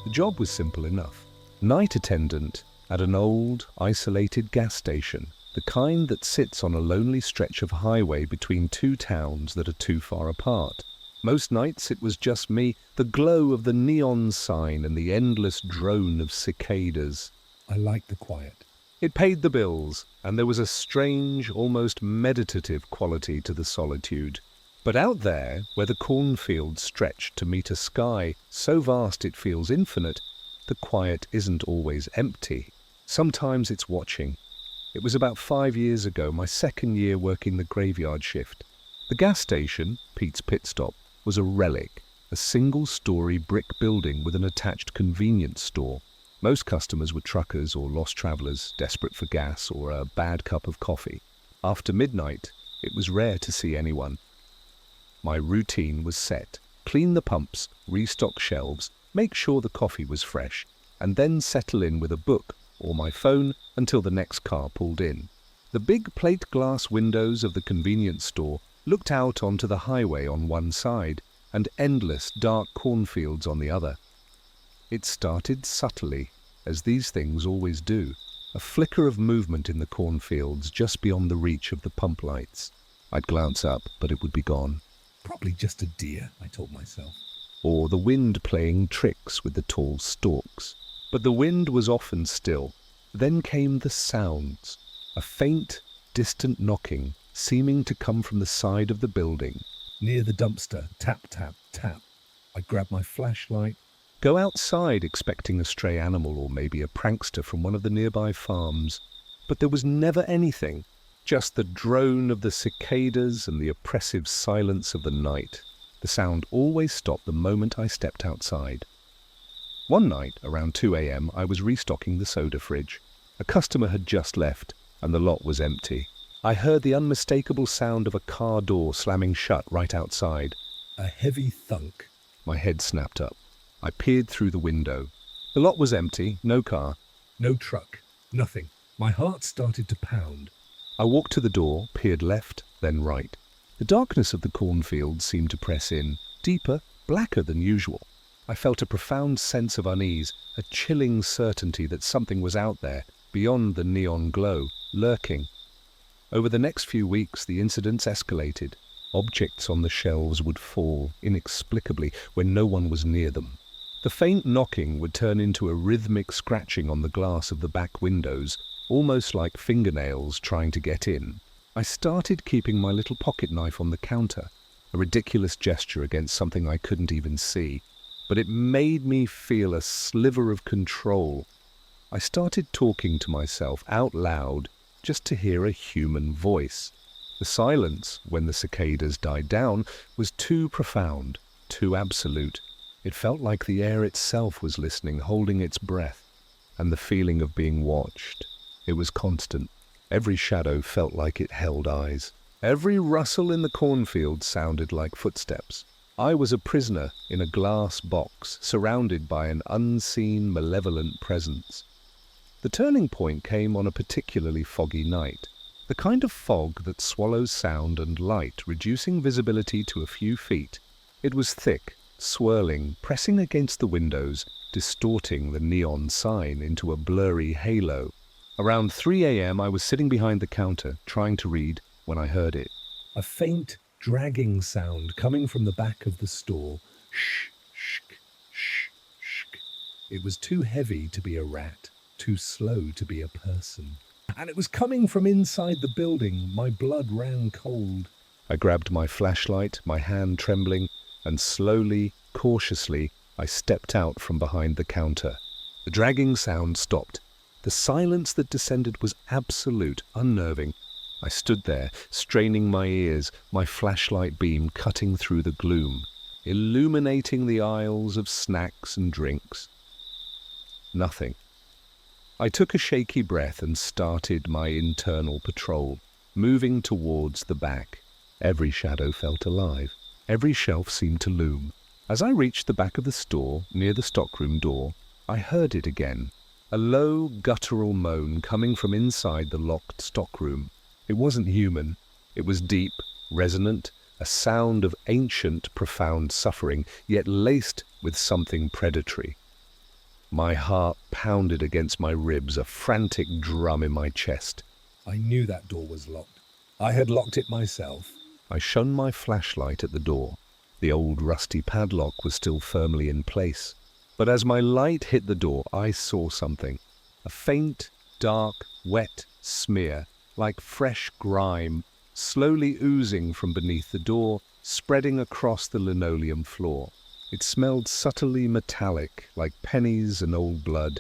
The job was simple enough. Night attendant at an old, isolated gas station, the kind that sits on a lonely stretch of highway between two towns that are too far apart. Most nights it was just me, the glow of the neon sign and the endless drone of cicadas. I liked the quiet. It paid the bills, and there was a strange, almost meditative quality to the solitude. But out there, where the cornfields stretch to meet a sky so vast it feels infinite, the quiet isn't always empty. Sometimes it's watching. It was about 5 years ago, my second year working the graveyard shift. The gas station, Pete's Pit Stop, was a relic, a single-story brick building with an attached convenience store. Most customers were truckers or lost travelers, desperate for gas or a bad cup of coffee. After midnight, it was rare to see anyone. My routine was set. Clean the pumps, restock shelves, make sure the coffee was fresh, and then settle in with a book or my phone until the next car pulled in. The big plate glass windows of the convenience store looked out onto the highway on one side and endless dark cornfields on the other. It started subtly, as these things always do, a flicker of movement in the cornfields just beyond the reach of the pump lights. I'd glance up, but it would be gone. Probably just a deer, I told myself. Or the wind playing tricks with the tall stalks. But the wind was often still. Then came the sounds, a faint, distant knocking, seeming to come from the side of the building. Near the dumpster, tap, tap, tap. I grabbed my flashlight. Go outside expecting a stray animal or maybe a prankster from one of the nearby farms. But there was never anything, just the drone of the cicadas and the oppressive silence of the night. The sound always stopped the moment I stepped outside. One night, around 2 a.m., I was restocking the soda fridge. A customer had just left, and the lot was empty. I heard the unmistakable sound of a car door slamming shut right outside. A heavy thunk. My head snapped up. I peered through the window. The lot was empty, no car. No truck, nothing. My heart started to pound. I walked to the door, peered left, then right. The darkness of the cornfield seemed to press in, deeper, blacker than usual. I felt a profound sense of unease, a chilling certainty that something was out there, beyond the neon glow, lurking. Over the next few weeks, the incidents escalated. Objects on the shelves would fall, inexplicably, when no one was near them. The faint knocking would turn into a rhythmic scratching on the glass of the back windows, almost like fingernails trying to get in. I started keeping my little pocket knife on the counter, a ridiculous gesture against something I couldn't even see, but it made me feel a sliver of control. I started talking to myself out loud just to hear a human voice. The silence, when the cicadas died down, was too profound, too absolute. It felt like the air itself was listening, holding its breath, and the feeling of being watched. It was constant. Every shadow felt like it held eyes. Every rustle in the cornfield sounded like footsteps. I was a prisoner in a glass box, surrounded by an unseen, malevolent presence. The turning point came on a particularly foggy night. The kind of fog that swallows sound and light, reducing visibility to a few feet. It was thick, swirling, pressing against the windows, distorting the neon sign into a blurry halo. Around 3 a.m. I was sitting behind the counter, trying to read, when I heard it. A faint, dragging sound coming from the back of the store. Shh, shh, shh, shh. It was too heavy to be a rat, too slow to be a person. And it was coming from inside the building. My blood ran cold. I grabbed my flashlight, my hand trembling, and slowly, cautiously, I stepped out from behind the counter. The dragging sound stopped. The silence that descended was absolute, unnerving. I stood there, straining my ears, my flashlight beam cutting through the gloom, illuminating the aisles of snacks and drinks. Nothing. I took a shaky breath and started my internal patrol, moving towards the back. Every shadow felt alive. Every shelf seemed to loom. As I reached the back of the store, near the stockroom door, I heard it again. A low, guttural moan coming from inside the locked stockroom. It wasn't human. It was deep, resonant, a sound of ancient, profound suffering, yet laced with something predatory. My heart pounded against my ribs, a frantic drum in my chest. I knew that door was locked. I had locked it myself. I shone my flashlight at the door. The old rusty padlock was still firmly in place. But as my light hit the door, I saw something. A faint, dark, wet smear, like fresh grime, slowly oozing from beneath the door, spreading across the linoleum floor. It smelled subtly metallic, like pennies and old blood.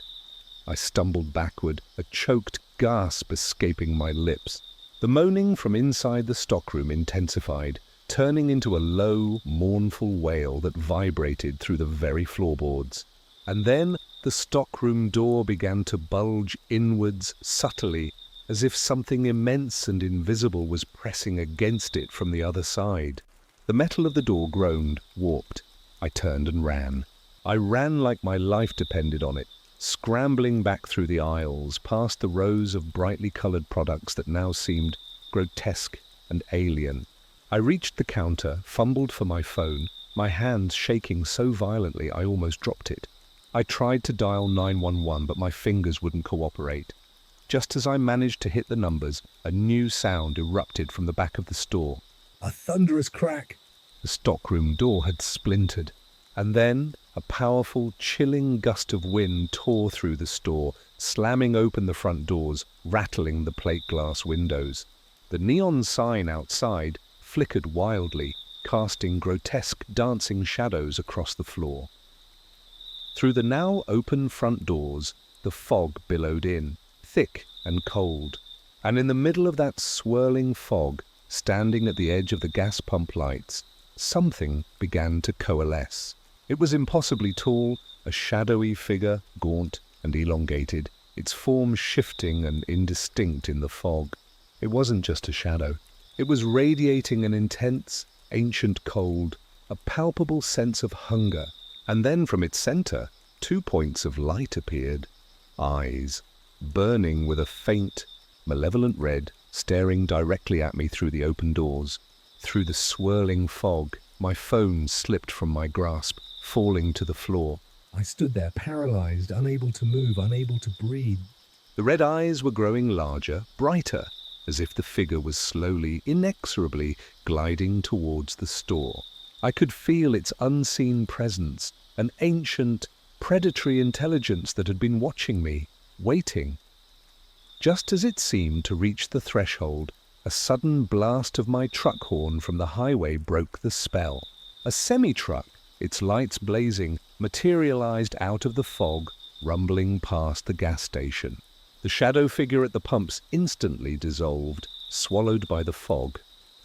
I stumbled backward, a choked gasp escaping my lips. The moaning from inside the stockroom intensified, turning into a low, mournful wail that vibrated through the very floorboards. And then the stockroom door began to bulge inwards subtly, as if something immense and invisible was pressing against it from the other side. The metal of the door groaned, warped. I turned and ran. I ran like my life depended on it, scrambling back through the aisles, past the rows of brightly coloured products that now seemed grotesque and alien. I reached the counter, fumbled for my phone, my hands shaking so violently I almost dropped it. I tried to dial 911, but my fingers wouldn't cooperate. Just as I managed to hit the numbers, a new sound erupted from the back of the store. A thunderous crack. The stockroom door had splintered, and then a powerful, chilling gust of wind tore through the store, slamming open the front doors, rattling the plate glass windows. The neon sign outside flickered wildly, casting grotesque dancing shadows across the floor. Through the now open front doors, the fog billowed in, thick and cold, and in the middle of that swirling fog, standing at the edge of the gas pump lights, something began to coalesce. It was impossibly tall, a shadowy figure, gaunt and elongated, its form shifting and indistinct in the fog. It wasn't just a shadow. It was radiating an intense, ancient cold, a palpable sense of hunger. And then from its center, 2 points of light appeared. Eyes, burning with a faint, malevolent red, staring directly at me through the open doors. Through the swirling fog, my phone slipped from my grasp, falling to the floor. I stood there paralyzed, unable to move, unable to breathe. The red eyes were growing larger, brighter, as if the figure was slowly, inexorably gliding towards the store. I could feel its unseen presence, an ancient, predatory intelligence that had been watching me, waiting. Just as it seemed to reach the threshold, a sudden blast of my truck horn from the highway broke the spell. A semi-truck, its lights blazing, materialized out of the fog, rumbling past the gas station. The shadow figure at the pumps instantly dissolved, swallowed by the fog.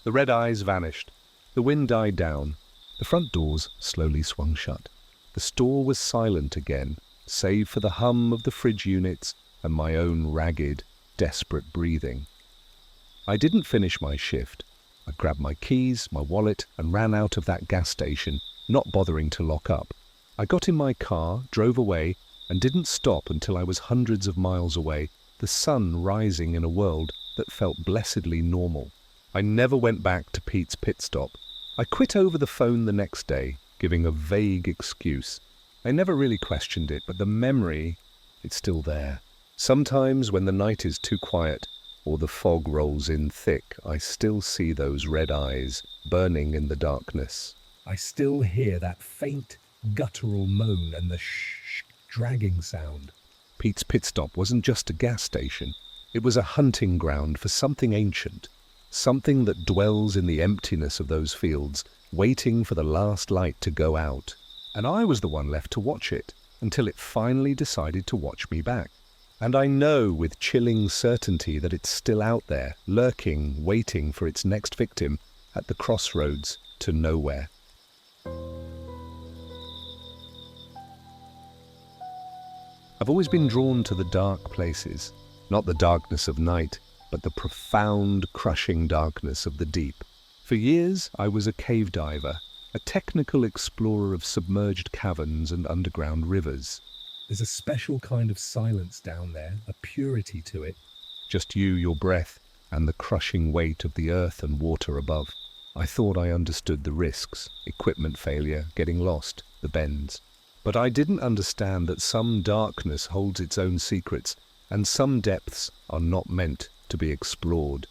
The red eyes vanished. The wind died down. The front doors slowly swung shut. The store was silent again, save for the hum of the fridge units and my own ragged, desperate breathing. I didn't finish my shift. I grabbed my keys, my wallet, and ran out of that gas station, not bothering to lock up. I got in my car, drove away, and didn't stop until I was hundreds of miles away, the sun rising in a world that felt blessedly normal. I never went back to Pete's pit stop. I quit over the phone the next day, giving a vague excuse. I never really questioned it, but the memory, it's still there. Sometimes when the night is too quiet, or the fog rolls in thick, I still see those red eyes burning in the darkness. I still hear that faint, guttural moan and the shh dragging sound. Pete's pit stop wasn't just a gas station. It was a hunting ground for something ancient, something that dwells in the emptiness of those fields, waiting for the last light to go out. And I was the one left to watch it, until it finally decided to watch me back. And I know with chilling certainty that it's still out there, lurking, waiting for its next victim at the crossroads to nowhere. I've always been drawn to the dark places, not the darkness of night, but the profound, crushing darkness of the deep. For years, I was a cave diver, a technical explorer of submerged caverns and underground rivers. There's a special kind of silence down there, a purity to it. Just you, your breath, and the crushing weight of the earth and water above. I thought I understood the risks, equipment failure, getting lost, the bends. But I didn't understand that some darkness holds its own secrets, and some depths are not meant to be explored.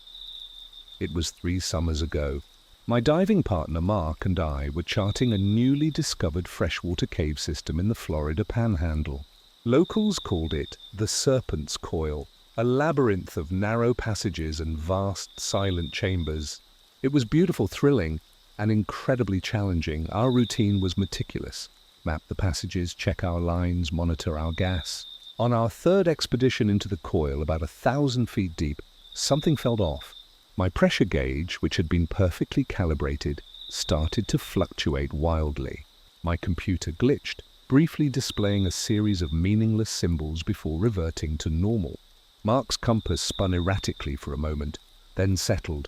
It was 3 summers ago. My diving partner Mark and I were charting a newly discovered freshwater cave system in the Florida Panhandle. Locals called it the Serpent's Coil, a labyrinth of narrow passages and vast, silent chambers. It was beautiful, thrilling, and incredibly challenging. Our routine was meticulous. Map the passages, check our lines, monitor our gas. On our 3rd expedition into the coil, about 1,000 feet deep, something felt off. My pressure gauge, which had been perfectly calibrated, started to fluctuate wildly. My computer glitched, briefly displaying a series of meaningless symbols before reverting to normal. Mark's compass spun erratically for a moment, then settled.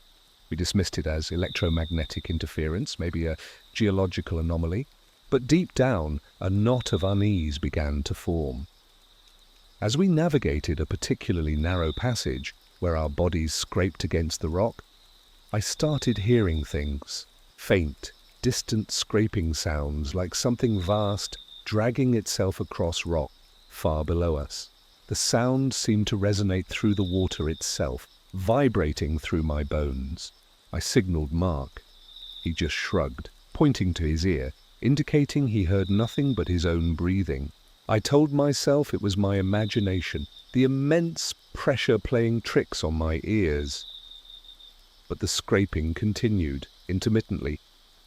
We dismissed it as electromagnetic interference, maybe a geological anomaly. But deep down, a knot of unease began to form. As we navigated a particularly narrow passage, where our bodies scraped against the rock, I started hearing things. Faint, distant scraping sounds like something vast dragging itself across rock far below us. The sound seemed to resonate through the water itself, vibrating through my bones. I signaled Mark. He just shrugged, pointing to his ear, indicating he heard nothing but his own breathing. I told myself it was my imagination, the immense pressure playing tricks on my ears. But the scraping continued, intermittently,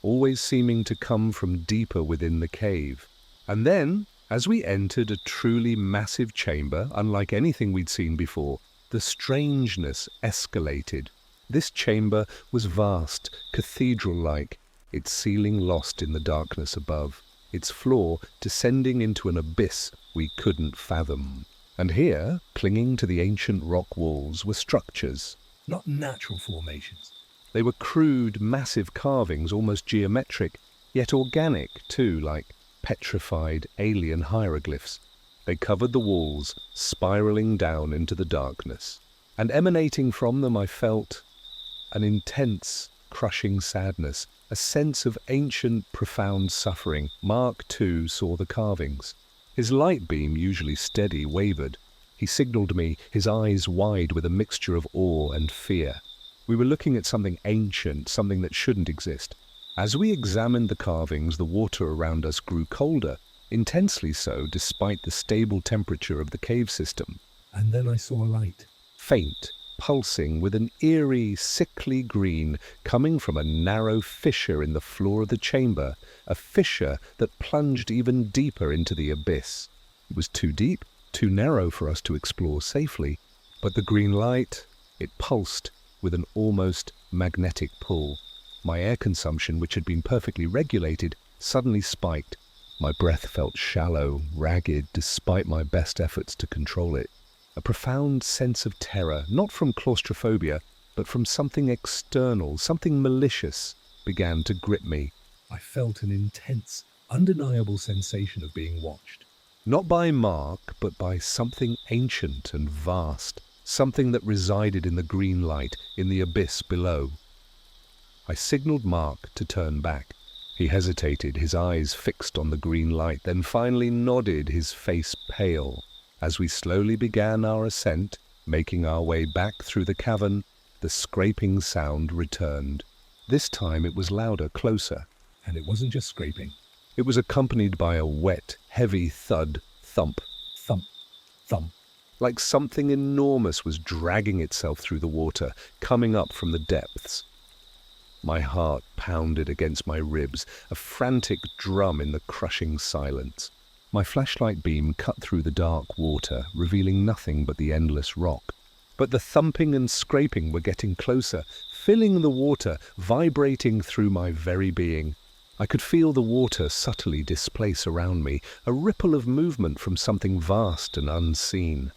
always seeming to come from deeper within the cave. And then, as we entered a truly massive chamber, unlike anything we'd seen before, the strangeness escalated. This chamber was vast, cathedral-like, its ceiling lost in the darkness above, its floor descending into an abyss we couldn't fathom. And here, clinging to the ancient rock walls, were structures. Not natural formations. They were crude, massive carvings, almost geometric, yet organic too, like petrified alien hieroglyphs. They covered the walls, spiraling down into the darkness. And emanating from them I felt an intense, crushing sadness, a sense of ancient, profound suffering. Mark, too, saw the carvings. His light beam, usually steady, wavered. He signaled me, his eyes wide with a mixture of awe and fear. We were looking at something ancient, something that shouldn't exist. As we examined the carvings, the water around us grew colder, intensely so despite the stable temperature of the cave system. And then I saw a light. Faint, pulsing with an eerie, sickly green coming from a narrow fissure in the floor of the chamber, a fissure that plunged even deeper into the abyss. It was too deep, too narrow for us to explore safely, but the green light, it pulsed with an almost magnetic pull. My air consumption, which had been perfectly regulated, suddenly spiked. My breath felt shallow, ragged, despite my best efforts to control it. A profound sense of terror, not from claustrophobia, but from something external, something malicious, began to grip me. I felt an intense, undeniable sensation of being watched. Not by Mark, but by something ancient and vast, something that resided in the green light, in the abyss below. I signaled Mark to turn back. He hesitated, his eyes fixed on the green light, then finally nodded, his face pale. As we slowly began our ascent, making our way back through the cavern, the scraping sound returned. This time it was louder, closer. And it wasn't just scraping. It was accompanied by a wet, heavy thud, thump, Thump, thump. like something enormous was dragging itself through the water, coming up from the depths. My heart pounded against my ribs, a frantic drum in the crushing silence. My flashlight beam cut through the dark water, revealing nothing but the endless rock. But the thumping and scraping were getting closer, filling the water, vibrating through my very being. I could feel the water subtly displace around me, a ripple of movement from something vast and unseen.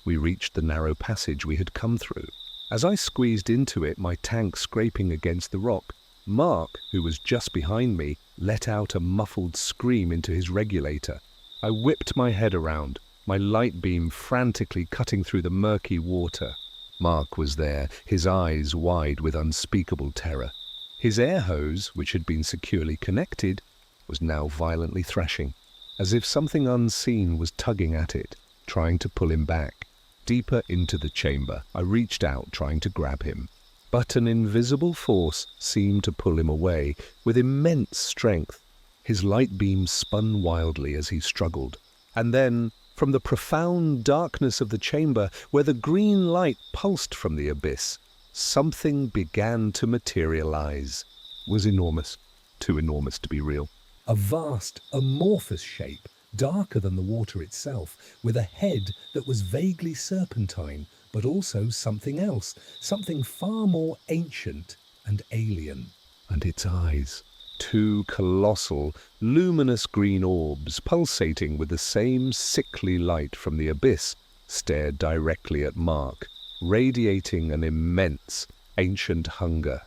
We reached the narrow passage we had come through. As I squeezed into it, my tank scraping against the rock, Mark, who was just behind me, let out a muffled scream into his regulator. I whipped my head around, my light beam frantically cutting through the murky water. Mark was there, his eyes wide with unspeakable terror. His air hose, which had been securely connected, was now violently thrashing. as if something unseen was tugging at it, trying to pull him back. Deeper into the chamber, I reached out, trying to grab him. But an invisible force seemed to pull him away with immense strength. His light beam spun wildly as he struggled. And then, from the profound darkness of the chamber, where the green light pulsed from the abyss, something began to materialize. It was enormous, too enormous to be real. A vast, amorphous shape, darker than the water itself, with a head that was vaguely serpentine, but also something else, something far more ancient and alien. And its eyes, two colossal, luminous green orbs pulsating with the same sickly light from the abyss, stared directly at Mark, radiating an immense, ancient hunger.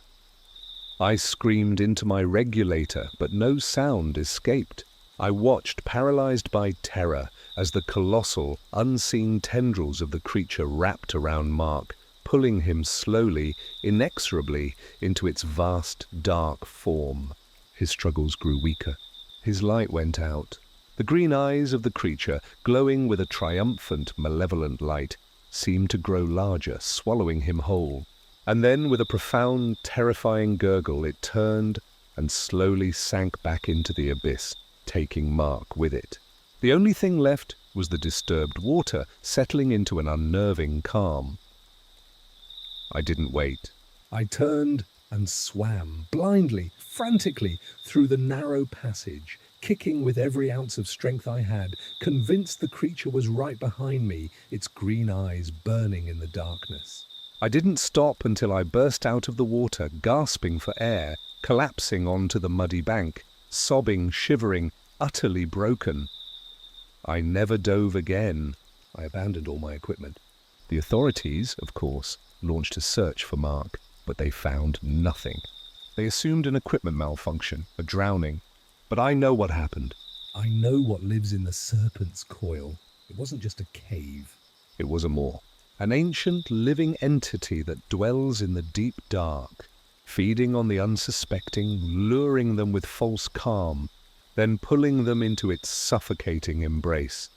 I screamed into my regulator, but no sound escaped. I watched, paralyzed by terror, as the colossal, unseen tendrils of the creature wrapped around Mark, pulling him slowly, inexorably, into its vast, dark form. His struggles grew weaker. His light went out. The green eyes of the creature, glowing with a triumphant, malevolent light, seemed to grow larger, swallowing him whole. And then, with a profound, terrifying gurgle, it turned and slowly sank back into the abyss, taking Mark with it. The only thing left was the disturbed water, settling into an unnerving calm. I didn't wait. I turned and swam, blindly, frantically, through the narrow passage, kicking with every ounce of strength I had, convinced the creature was right behind me, its green eyes burning in the darkness. I didn't stop until I burst out of the water, gasping for air, collapsing onto the muddy bank, sobbing, shivering, utterly broken. I never dove again. I abandoned all my equipment. The authorities, of course, launched a search for Mark, but they found nothing. They assumed an equipment malfunction, a drowning. But I know what happened. I know what lives in the serpent's coil. It wasn't just a cave. It was a more. An ancient living entity that dwells in the deep dark, feeding on the unsuspecting, luring them with false calm, then pulling them into its suffocating embrace.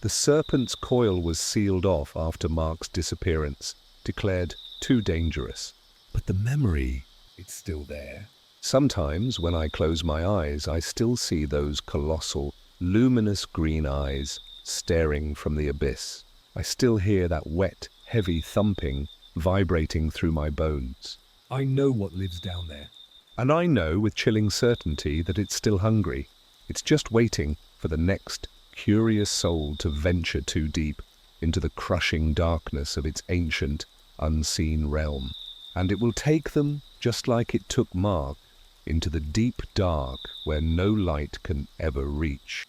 The serpent's coil was sealed off after Mark's disappearance, declared too dangerous. But the memory, it's still there. Sometimes, when I close my eyes, I still see those colossal, luminous green eyes staring from the abyss. I still hear that wet, heavy thumping vibrating through my bones. I know what lives down there. And I know with chilling certainty that it's still hungry. It's just waiting for the next curious soul to venture too deep into the crushing darkness of its ancient, unseen realm. And it will take them, just like it took Mark, into the deep dark where no light can ever reach.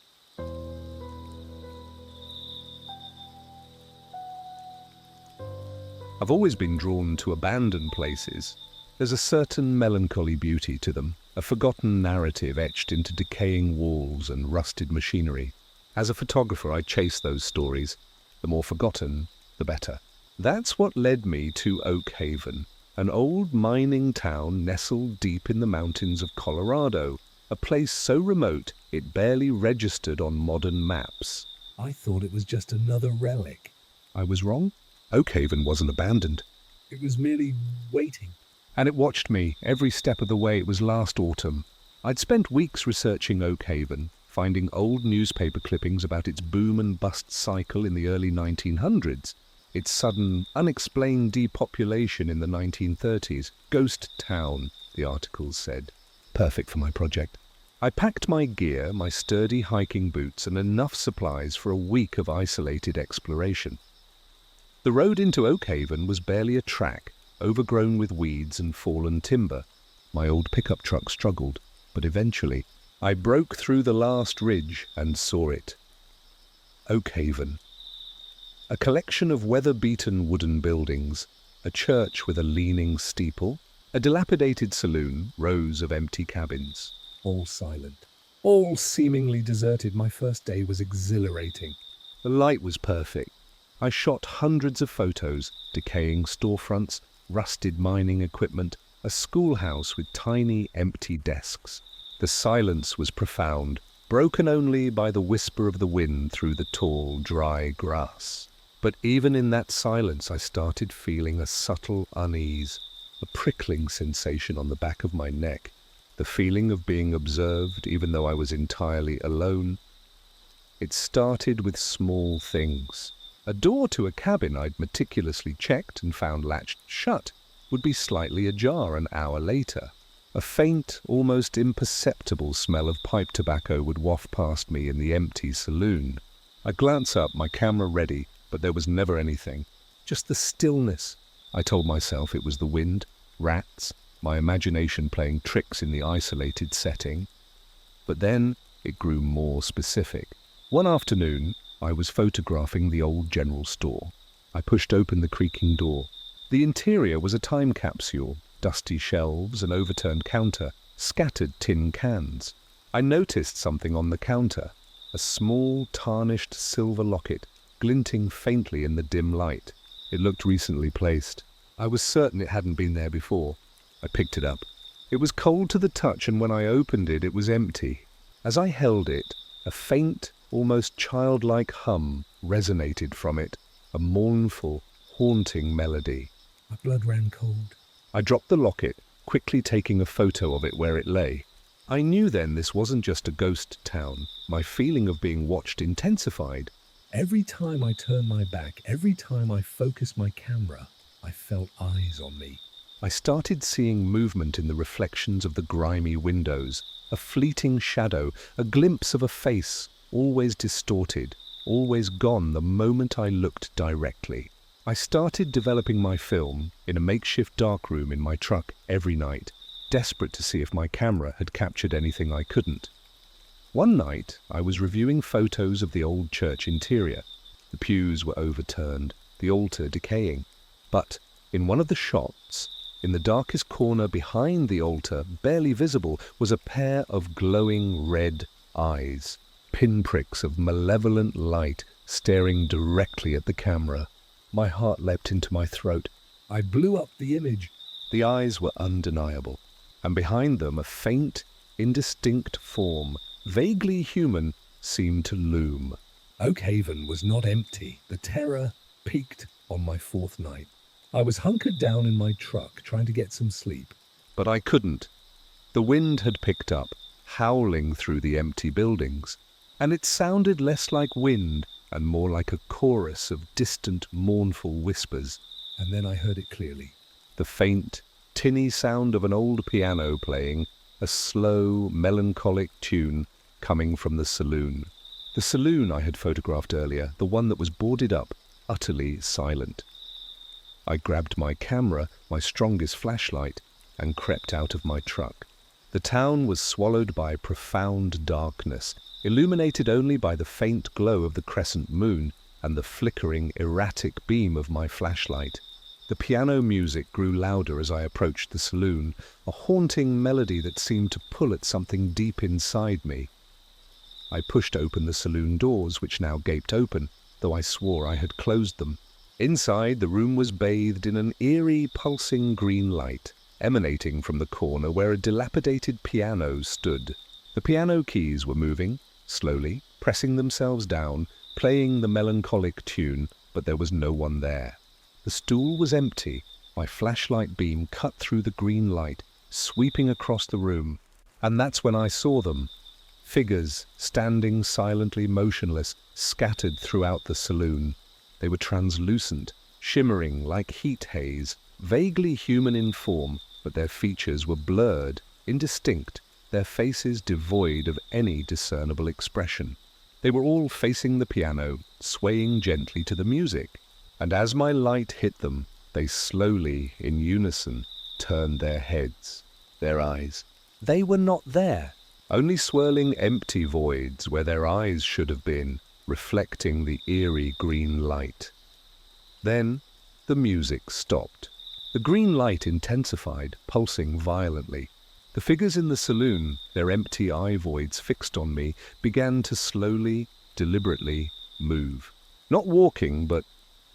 I've always been drawn to abandoned places. There's a certain melancholy beauty to them, a forgotten narrative etched into decaying walls and rusted machinery. As a photographer, I chase those stories. The more forgotten, the better. That's what led me to Oak Haven, an old mining town nestled deep in the mountains of Colorado, a place so remote it barely registered on modern maps. I thought it was just another relic. I was wrong. Oak Haven wasn't abandoned. It was merely waiting. And it watched me every step of the way. It was last autumn. I'd spent weeks researching Oak Haven, finding old newspaper clippings about its boom and bust cycle in the early 1900s, its sudden, unexplained depopulation in the 1930s. Ghost town, the articles said. Perfect for my project. I packed my gear, my sturdy hiking boots, and enough supplies for a week of isolated exploration. The road into Oak Haven was barely a track, overgrown with weeds and fallen timber. My old pickup truck struggled, but eventually I broke through the last ridge and saw it. Oak Haven. A collection of weather-beaten wooden buildings, a church with a leaning steeple, a dilapidated saloon, rows of empty cabins. All silent. All seemingly deserted. My first day was exhilarating. The light was perfect. I shot hundreds of photos, decaying storefronts, rusted mining equipment, a schoolhouse with tiny, empty desks. The silence was profound, broken only by the whisper of the wind through the tall, dry grass. But even in that silence, I started feeling a subtle unease, a prickling sensation on the back of my neck, the feeling of being observed even though I was entirely alone. It started with small things. A door to a cabin I'd meticulously checked and found latched shut would be slightly ajar an hour later. A faint, almost imperceptible smell of pipe tobacco would waft past me in the empty saloon. I glanced up, my camera ready, but there was never anything. Just the stillness. I told myself it was the wind, rats, my imagination playing tricks in the isolated setting. But then it grew more specific. One afternoon, I was photographing the old general store. I pushed open the creaking door. The interior was a time capsule, dusty shelves, an overturned counter, scattered tin cans. I noticed something on the counter, a small, tarnished silver locket, glinting faintly in the dim light. It looked recently placed. I was certain it hadn't been there before. I picked it up. It was cold to the touch, and when I opened it, it was empty. As I held it, a faint, almost childlike hum resonated from it, a mournful, haunting melody. My blood ran cold. I dropped the locket, quickly taking a photo of it where it lay. I knew then this wasn't just a ghost town. My feeling of being watched intensified. Every time I turned my back, every time I focused my camera, I felt eyes on me. I started seeing movement in the reflections of the grimy windows, a fleeting shadow, a glimpse of a face, always distorted, always gone the moment I looked directly. I started developing my film in a makeshift darkroom in my truck every night, desperate to see if my camera had captured anything I couldn't. One night, I was reviewing photos of the old church interior. The pews were overturned, the altar decaying. But in one of the shots, in the darkest corner behind the altar, barely visible, was a pair of glowing red eyes, pinpricks of malevolent light staring directly at the camera. My heart leapt into my throat. I blew up the image. The eyes were undeniable, and behind them a faint, indistinct form, vaguely human, seemed to loom. Oakhaven was not empty. The terror peaked on my fourth night. I was hunkered down in my truck, trying to get some sleep. But I couldn't. The wind had picked up, howling through the empty buildings, and it sounded less like wind and more like a chorus of distant, mournful whispers. And then I heard it clearly. The faint, tinny sound of an old piano playing, a slow, melancholic tune coming from the saloon. The saloon I had photographed earlier, the one that was boarded up, utterly silent. I grabbed my camera, my strongest flashlight, and crept out of my truck. The town was swallowed by profound darkness, illuminated only by the faint glow of the crescent moon and the flickering, erratic beam of my flashlight. The piano music grew louder as I approached the saloon, a haunting melody that seemed to pull at something deep inside me. I pushed open the saloon doors, which now gaped open, though I swore I had closed them. Inside, the room was bathed in an eerie, pulsing green light, emanating from the corner where a dilapidated piano stood. The piano keys were moving, slowly, pressing themselves down, playing the melancholic tune, but there was no one there. The stool was empty. My flashlight beam cut through the green light, sweeping across the room. And that's when I saw them. Figures, standing silently motionless, scattered throughout the saloon. They were translucent, shimmering like heat haze, vaguely human in form, but their features were blurred, indistinct, their faces devoid of any discernible expression. They were all facing the piano, swaying gently to the music. And as my light hit them, they slowly, in unison, turned their heads, their eyes. They were not there, only swirling empty voids where their eyes should have been, reflecting the eerie green light. Then the music stopped. The green light intensified, pulsing violently. The figures in the saloon, their empty eye voids fixed on me, began to slowly, deliberately move. Not walking, but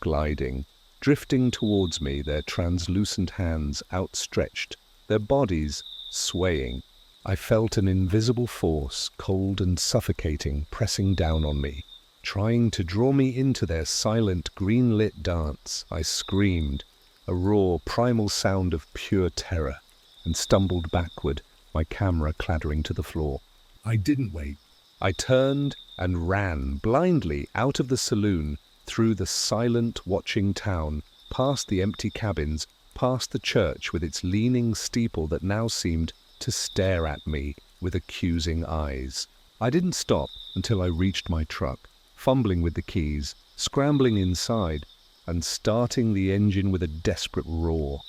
gliding, drifting towards me, their translucent hands outstretched, their bodies swaying. I felt an invisible force, cold and suffocating, pressing down on me, trying to draw me into their silent, green-lit dance. I screamed, a raw, primal sound of pure terror, and stumbled backward, my camera clattering to the floor. I didn't wait. I turned and ran blindly out of the saloon, through the silent, watching town, past the empty cabins, past the church with its leaning steeple that now seemed to stare at me with accusing eyes. I didn't stop until I reached my truck, fumbling with the keys, scrambling inside, and starting the engine with a desperate roar.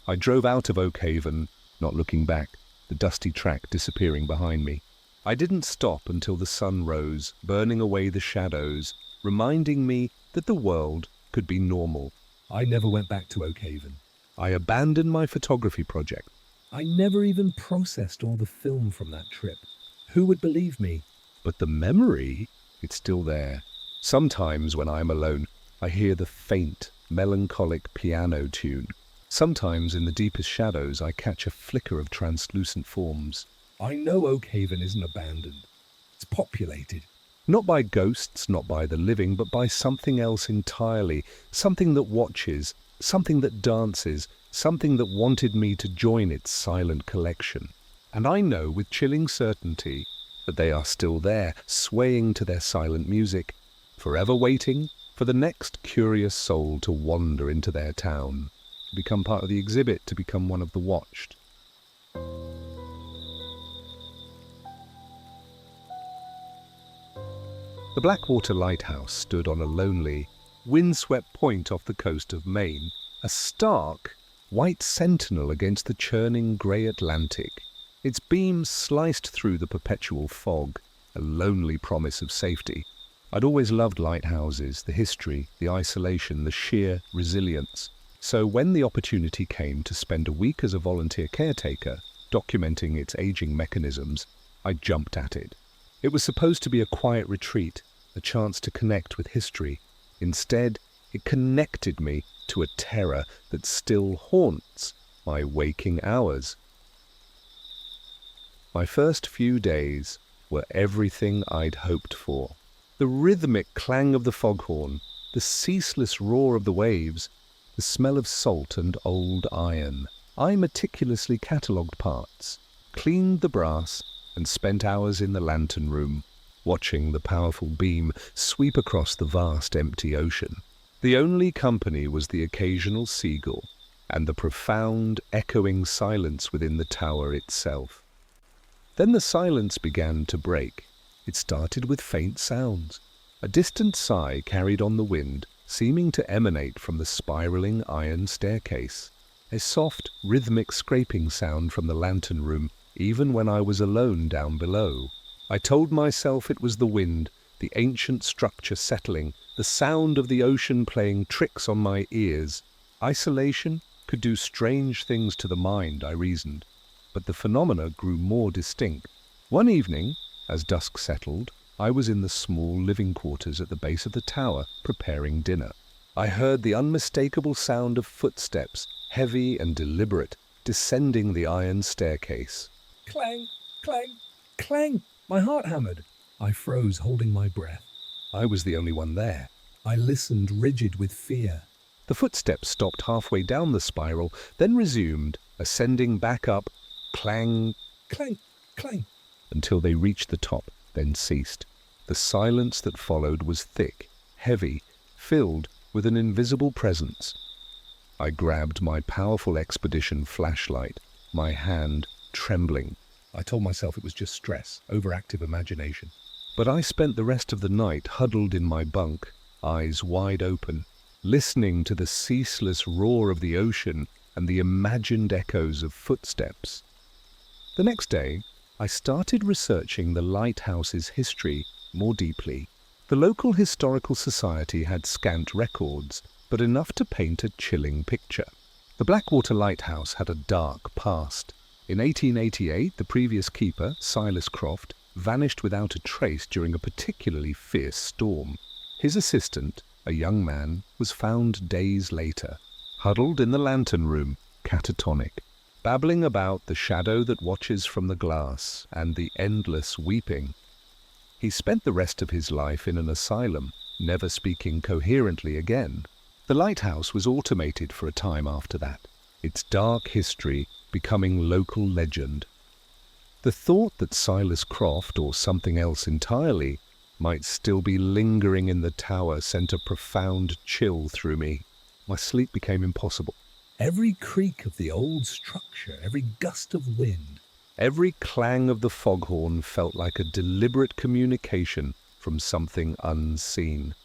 I drove out of Oak Haven, not looking back, the dusty track disappearing behind me. I didn't stop until the sun rose, burning away the shadows, reminding me that the world could be normal. I never went back to Oak Haven. I abandoned my photography project. I never even processed all the film from that trip. Who would believe me? But the memory, it's still there. Sometimes when I'm alone, I hear the faint, melancholic piano tune. Sometimes in the deepest shadows, I catch a flicker of translucent forms. I know Oak Haven isn't abandoned. It's populated. Not by ghosts, not by the living, but by something else entirely. Something that watches, something that dances, something that wanted me to join its silent collection. And I know with chilling certainty that they are still there, swaying to their silent music, forever waiting for the next curious soul to wander into their town, to become part of the exhibit, to become one of the watched. The Blackwater Lighthouse stood on a lonely, windswept point off the coast of Maine, a stark, white sentinel against the churning grey Atlantic. Its beams sliced through the perpetual fog, a lonely promise of safety. I'd always loved lighthouses, the history, the isolation, the sheer resilience. So when the opportunity came to spend a week as a volunteer caretaker, documenting its aging mechanisms, I jumped at it. It was supposed to be a quiet retreat, a chance to connect with history. Instead, it connected me to a terror that still haunts my waking hours. My first few days were everything I'd hoped for. The rhythmic clang of the foghorn, the ceaseless roar of the waves, the smell of salt and old iron. I meticulously catalogued parts, cleaned the brass, and spent hours in the lantern room, watching the powerful beam sweep across the vast empty ocean. The only company was the occasional seagull and the profound, echoing silence within the tower itself. Then the silence began to break. It started with faint sounds. A distant sigh carried on the wind, seeming to emanate from the spiraling iron staircase. A soft, rhythmic scraping sound from the lantern room, even when I was alone down below. I told myself it was the wind, the ancient structure settling, the sound of the ocean playing tricks on my ears. Isolation could do strange things to the mind, I reasoned, but the phenomena grew more distinct. One evening, as dusk settled, I was in the small living quarters at the base of the tower, preparing dinner. I heard the unmistakable sound of footsteps, heavy and deliberate, descending the iron staircase. Clang, clang, clang! My heart hammered. I froze, holding my breath. I was the only one there. I listened, rigid with fear. The footsteps stopped halfway down the spiral, then resumed, ascending back up, clang, Clang, clang. until they reached the top, then ceased. The silence that followed was thick, heavy, filled with an invisible presence. I grabbed my powerful expedition flashlight, my hand trembling. I told myself it was just stress, overactive imagination. But I spent the rest of the night huddled in my bunk, eyes wide open, listening to the ceaseless roar of the ocean and the imagined echoes of footsteps. The next day, I started researching the lighthouse's history more deeply. The local historical society had scant records, but enough to paint a chilling picture. The Blackwater Lighthouse had a dark past. In 1888, the previous keeper, Silas Croft, vanished without a trace during a particularly fierce storm. His assistant, a young man, was found days later, huddled in the lantern room, catatonic. babbling about the shadow that watches from the glass and the endless weeping. He spent the rest of his life in an asylum, never speaking coherently again. The lighthouse was automated for a time after that, its dark history becoming local legend. The thought that Silas Croft, or something else entirely, might still be lingering in the tower sent a profound chill through me. My sleep became impossible. Every creak of the old structure, every gust of wind, Every clang of the foghorn felt like a deliberate communication from something unseen.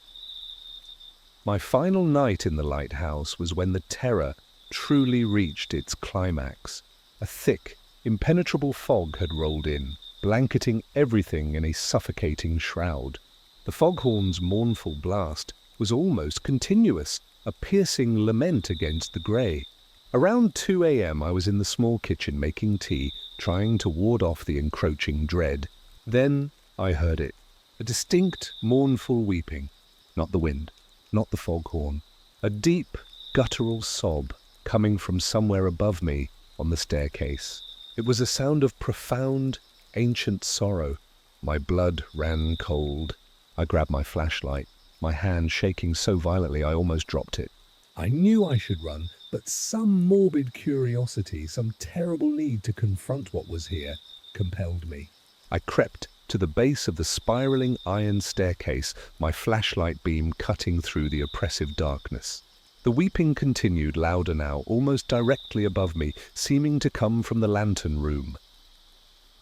My final night in the lighthouse was when the terror truly reached its climax. A thick, impenetrable fog had rolled in, blanketing everything in a suffocating shroud. The foghorn's mournful blast was almost continuous, a piercing lament against the grey. Around 2 a.m. I was in the small kitchen making tea, trying to ward off the encroaching dread. Then I heard it. A distinct, mournful weeping. Not the wind, not the foghorn. A deep, guttural sob coming from somewhere above me on the staircase. It was a sound of profound, ancient sorrow. My blood ran cold. I grabbed my flashlight, my hand shaking so violently I almost dropped it. I knew I should run, but some morbid curiosity, some terrible need to confront what was here, compelled me. I crept to the base of the spiraling iron staircase, my flashlight beam cutting through the oppressive darkness. The weeping continued louder now, almost directly above me, seeming to come from the lantern room.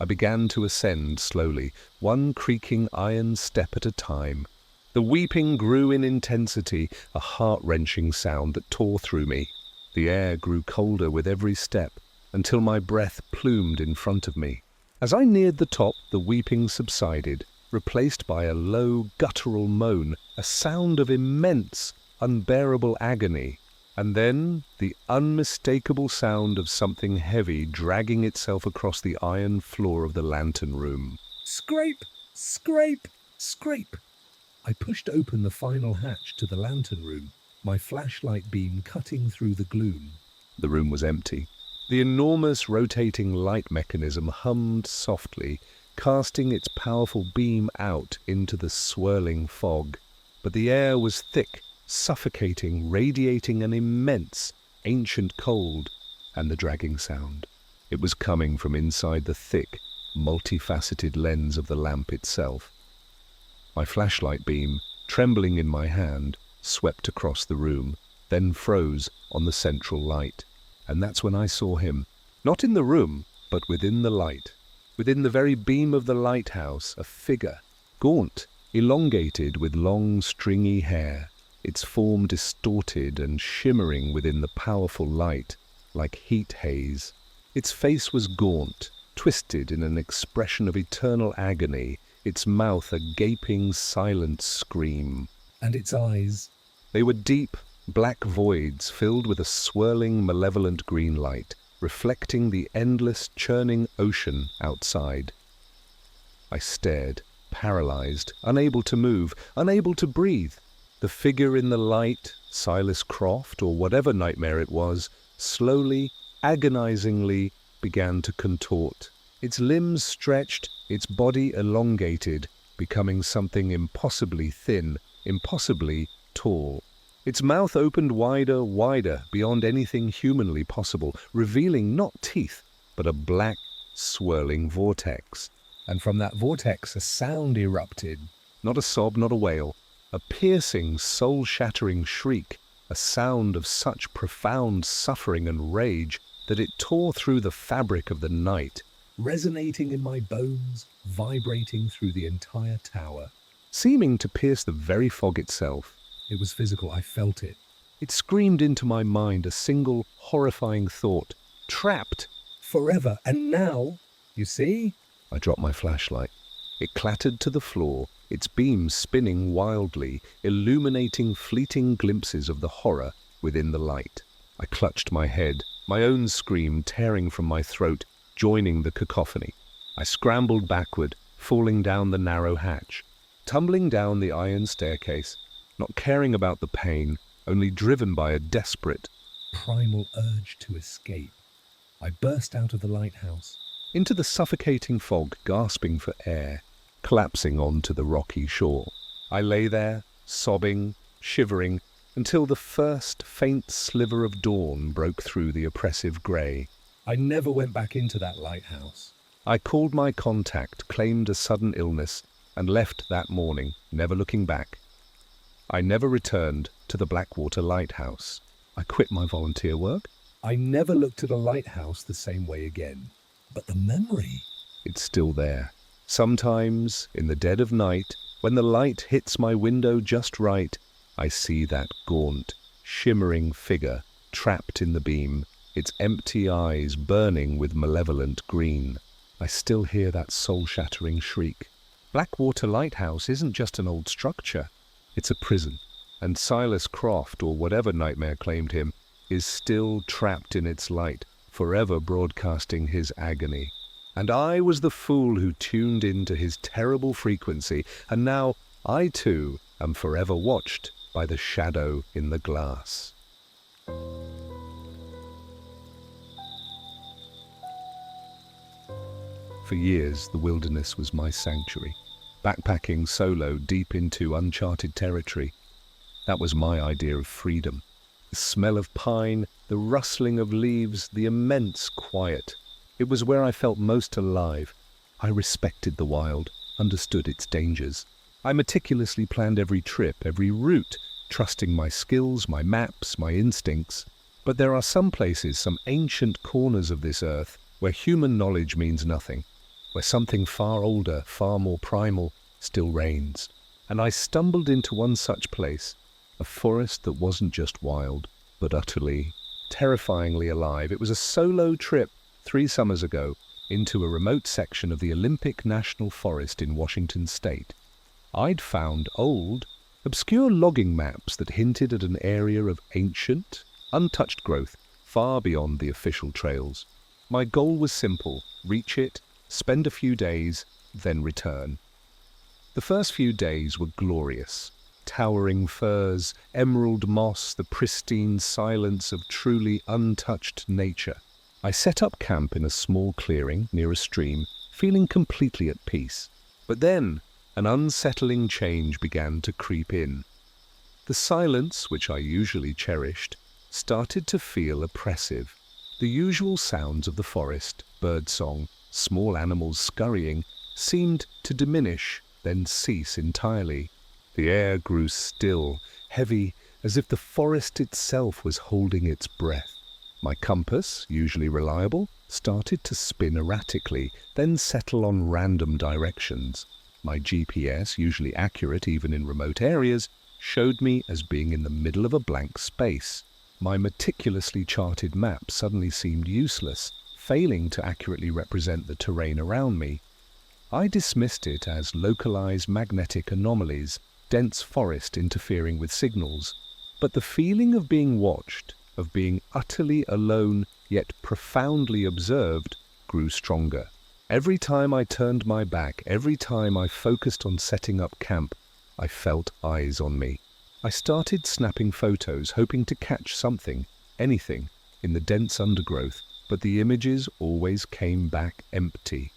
I began to ascend slowly, one creaking iron step at a time. The weeping grew in intensity, a heart-wrenching sound that tore through me. The air grew colder with every step, until my breath plumed in front of me. As I neared the top, the weeping subsided, replaced by a low, guttural moan, a sound of immense, unbearable agony, and then the unmistakable sound of something heavy dragging itself across the iron floor of the lantern room. Scrape! Scrape! Scrape! I pushed open the final hatch to the lantern room, my flashlight beam cutting through the gloom. The room was empty. The enormous rotating light mechanism hummed softly, casting its powerful beam out into the swirling fog. But the air was thick, suffocating, radiating an immense, ancient cold, and the dragging sound. It was coming from inside the thick, multifaceted lens of the lamp itself. My flashlight beam, trembling in my hand, swept across the room, then froze on the central light. And that's when I saw him, not in the room, but within the light. Within the very beam of the lighthouse, a figure, gaunt, elongated with long, stringy hair, its form distorted and shimmering within the powerful light, like heat haze. Its face was gaunt, twisted in an expression of eternal agony, its mouth a gaping, silent scream. And its eyes, they were deep, black voids filled with a swirling, malevolent green light, reflecting the endless, churning ocean outside. I stared, paralyzed, unable to move, unable to breathe. The figure in the light, Silas Croft, or whatever nightmare it was, slowly, agonizingly began to contort. Its limbs stretched, its body elongated, becoming something impossibly thin, impossibly tall. Its mouth opened wider, wider, beyond anything humanly possible, revealing not teeth, but a black, swirling vortex. and from that vortex a sound erupted. Not a sob, not a wail, a piercing, soul-shattering shriek, a sound of such profound suffering and rage that it tore through the fabric of the night, Resonating in my bones, vibrating through the entire tower. seeming to pierce the very fog itself. It was physical, I felt it. It screamed into my mind a single horrifying thought. Trapped! Forever, and now, you see? I dropped my flashlight. It clattered to the floor, its beams spinning wildly, illuminating fleeting glimpses of the horror within the light. I clutched my head, my own scream tearing from my throat, joining the cacophony. I scrambled backward, falling down the narrow hatch, tumbling down the iron staircase, not caring about the pain, only driven by a desperate, Primal urge to escape. I burst out of the lighthouse. into the suffocating fog, gasping for air, collapsing onto the rocky shore. I lay there, sobbing, shivering, until the first faint sliver of dawn broke through the oppressive grey. I never went back into that lighthouse. I called my contact, claimed a sudden illness, and left that morning, never looking back. I never returned to the Blackwater Lighthouse. I quit my volunteer work. I never looked at a lighthouse the same way again. But the memory... It's still there. Sometimes, in the dead of night, when the light hits my window just right, I see that gaunt, shimmering figure trapped in the beam, its empty eyes burning with malevolent green. I still hear that soul-shattering shriek. Blackwater Lighthouse isn't just an old structure. It's a prison. And Silas Croft, or whatever nightmare claimed him, is still trapped in its light, forever broadcasting his agony. And I was the fool who tuned into his terrible frequency, and now I too am forever watched by the shadow in the glass. For years, the wilderness was my sanctuary, backpacking solo deep into uncharted territory. That was my idea of freedom. The smell of pine, the rustling of leaves, the immense quiet. It was where I felt most alive. I respected the wild, understood its dangers. I meticulously planned every trip, every route, trusting my skills, my maps, my instincts. But there are some places, some ancient corners of this earth, where human knowledge means nothing, where something far older, far more primal, still reigns. And I stumbled into one such place, a forest that wasn't just wild, but utterly, terrifyingly alive. It was a solo trip 3 summers ago into a remote section of the Olympic National Forest in Washington state. I'd found old, obscure logging maps that hinted at an area of ancient, untouched growth far beyond the official trails. My goal was simple: reach it, spend a few days, then return. The first few days were glorious. Towering firs, emerald moss, the pristine silence of truly untouched nature. I set up camp in a small clearing near a stream, feeling completely at peace. But then, an unsettling change began to creep in. The silence, which I usually cherished, started to feel oppressive. The usual sounds of the forest, birdsong, small animals scurrying, seemed to diminish, then cease entirely. The air grew still, heavy, as if the forest itself was holding its breath. My compass, usually reliable, started to spin erratically, then settle on random directions. My GPS, usually accurate even in remote areas, showed me as being in the middle of a blank space. My meticulously charted map suddenly seemed useless, failing to accurately represent the terrain around me. I dismissed it as localized magnetic anomalies, dense forest interfering with signals. But the feeling of being watched, of being utterly alone yet profoundly observed, grew stronger. Every time I turned my back, every time I focused on setting up camp, I felt eyes on me. I started snapping photos, hoping to catch something, anything, in the dense undergrowth, but the images always came back empty.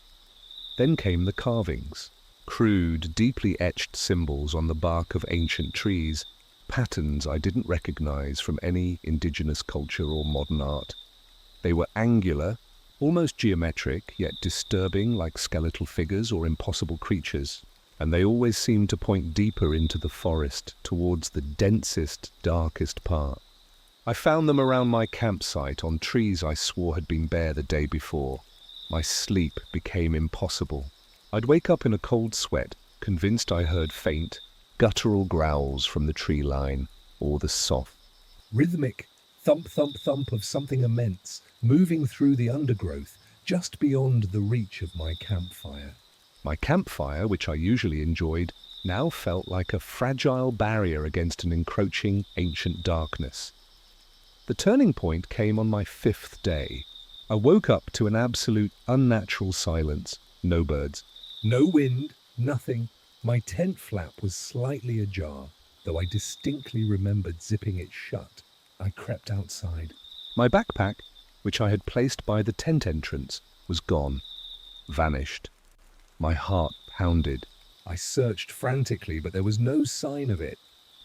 Then came the carvings. Crude, deeply etched symbols on the bark of ancient trees, patterns I didn't recognize from any indigenous culture or modern art. They were angular, almost geometric, yet disturbing like skeletal figures or impossible creatures, and they always seemed to point deeper into the forest, towards the densest, darkest part. I found them around my campsite, on trees I swore had been bare the day before. My sleep became impossible. I'd wake up in a cold sweat, convinced I heard faint, guttural growls from the tree line, or the soft, Rhythmic thump, thump, thump of something immense, moving through the undergrowth, just beyond the reach of my campfire. My campfire, which I usually enjoyed, now felt like a fragile barrier against an encroaching ancient darkness. The turning point came on my 5th day. I woke up to an absolute unnatural silence. No birds. No wind, nothing. My tent flap was slightly ajar, though I distinctly remembered zipping it shut. I crept outside. My backpack, which I had placed by the tent entrance, was gone, vanished. My heart pounded. I searched frantically, but there was no sign of it.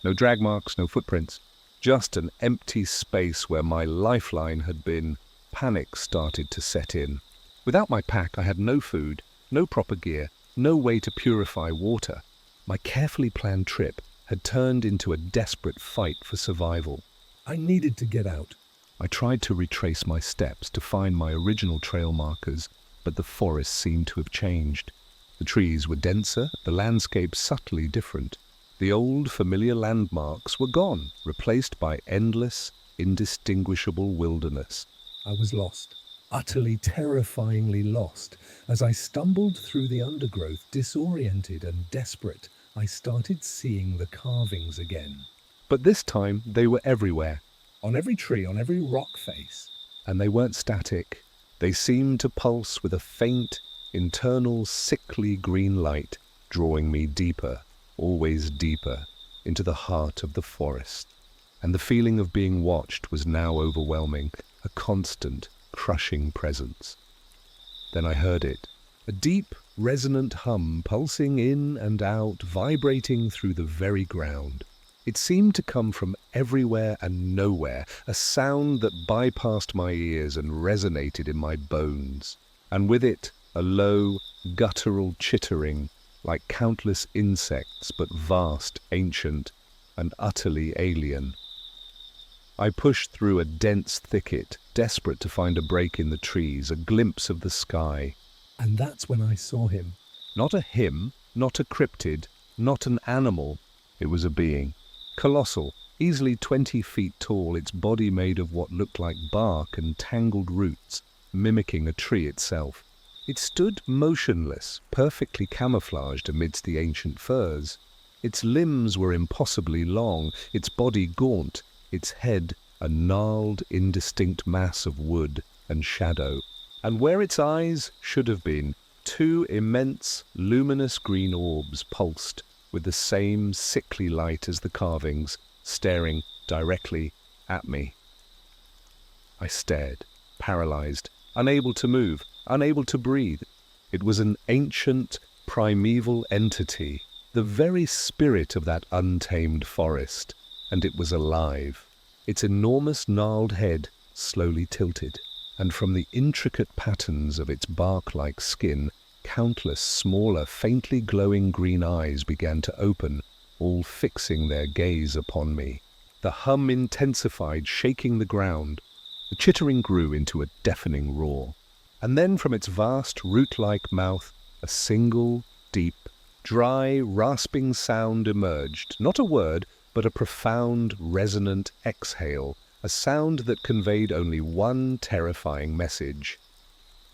No drag marks, no footprints. Just an empty space where my lifeline had been. Panic started to set in. Without my pack, I had no food, no proper gear, no way to purify water. My carefully planned trip had turned into a desperate fight for survival. I needed to get out. I tried to retrace my steps to find my original trail markers, but the forest seemed to have changed. The trees were denser, the landscape subtly different. The old, familiar landmarks were gone, replaced by endless, indistinguishable wilderness. I was lost, utterly terrifyingly lost. As I stumbled through the undergrowth, disoriented and desperate, I started seeing the carvings again. But this time, they were everywhere. On every tree, on every rock face. And they weren't static. They seemed to pulse with a faint, internal, sickly green light, drawing me deeper, always deeper, into the heart of the forest. And the feeling of being watched was now overwhelming, a constant, crushing presence. Then I heard it, a deep, resonant hum pulsing in and out, vibrating through the very ground. It seemed to come from everywhere and nowhere, a sound that bypassed my ears and resonated in my bones. And with it, a low, guttural chittering, like countless insects, but vast, ancient, and utterly alien. I pushed through a dense thicket, desperate to find a break in the trees, a glimpse of the sky. And that's when I saw him. Not a him, not a cryptid, not an animal. It was a being. Colossal, easily 20 feet tall, its body made of what looked like bark and tangled roots, mimicking a tree itself. It stood motionless, perfectly camouflaged amidst the ancient firs. Its limbs were impossibly long, its body gaunt, its head a gnarled, indistinct mass of wood and shadow. And where its eyes should have been, two immense, luminous green orbs pulsed, with the same sickly light as the carvings, staring directly at me. I stared, paralyzed, unable to move, unable to breathe. It was an ancient, primeval entity, the very spirit of that untamed forest, and it was alive. Its enormous gnarled head slowly tilted, and from the intricate patterns of its bark-like skin, countless smaller, faintly glowing green eyes began to open, all fixing their gaze upon me. The hum intensified, shaking the ground. The chittering grew into a deafening roar. And then from its vast, root-like mouth, a single, deep, dry, rasping sound emerged. Not a word, but a profound, resonant exhale, a sound that conveyed only one terrifying message.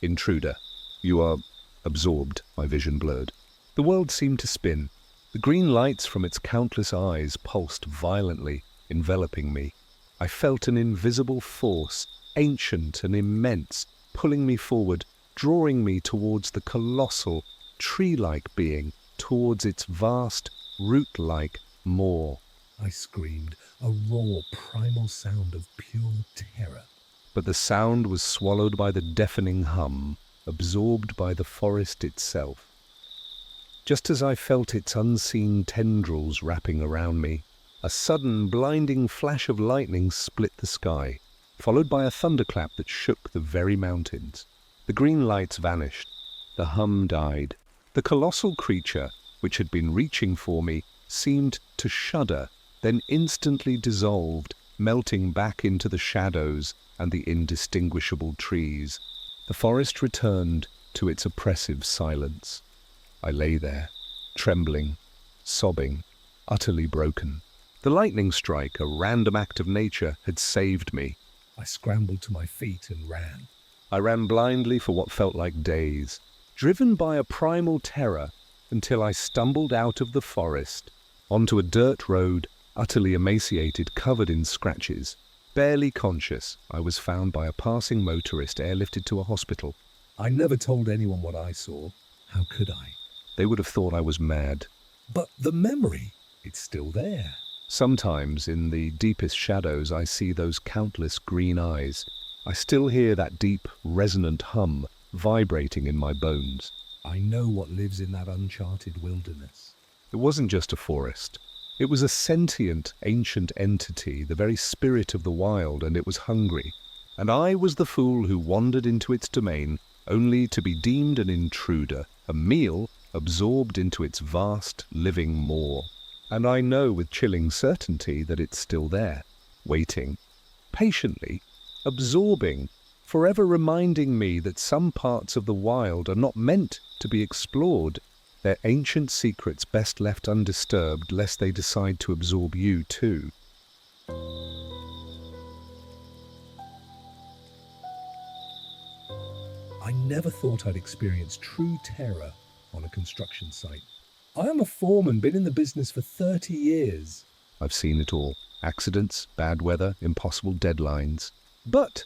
Intruder, you are absorbed. My vision blurred. The world seemed to spin. The green lights from its countless eyes pulsed violently, enveloping me. I felt an invisible force, ancient and immense, pulling me forward, drawing me towards the colossal, tree-like being, towards its vast, root-like maw. I screamed, a raw, primal sound of pure terror. But the sound was swallowed by the deafening hum, absorbed by the forest itself. Just as I felt its unseen tendrils wrapping around me, a sudden, blinding flash of lightning split the sky, followed by a thunderclap that shook the very mountains. The green lights vanished. The hum died. The colossal creature, which had been reaching for me, seemed to shudder, then instantly dissolved, melting back into the shadows and the indistinguishable trees. The forest returned to its oppressive silence. I lay there, trembling, sobbing, utterly broken. The lightning strike, a random act of nature, had saved me. I scrambled to my feet and ran. I ran blindly for what felt like days, driven by a primal terror, until I stumbled out of the forest, onto a dirt road, utterly emaciated, covered in scratches. Barely conscious, I was found by a passing motorist, airlifted to a hospital. I never told anyone what I saw. How could I? They would have thought I was mad. But the memory, it's still there. Sometimes, in the deepest shadows, I see those countless green eyes, I still hear that deep, resonant hum vibrating in my bones. I know what lives in that uncharted wilderness. It wasn't just a forest. It was a sentient, ancient entity, the very spirit of the wild, and it was hungry. And I was the fool who wandered into its domain only to be deemed an intruder, a meal absorbed into its vast, living maw. And I know with chilling certainty that it's still there, waiting, patiently, absorbing, forever reminding me that some parts of the wild are not meant to be explored, their ancient secrets best left undisturbed lest they decide to absorb you too. I never thought I'd experience true terror on a construction site. I am a foreman, been in the business for 30 years. I've seen it all. Accidents, bad weather, impossible deadlines. But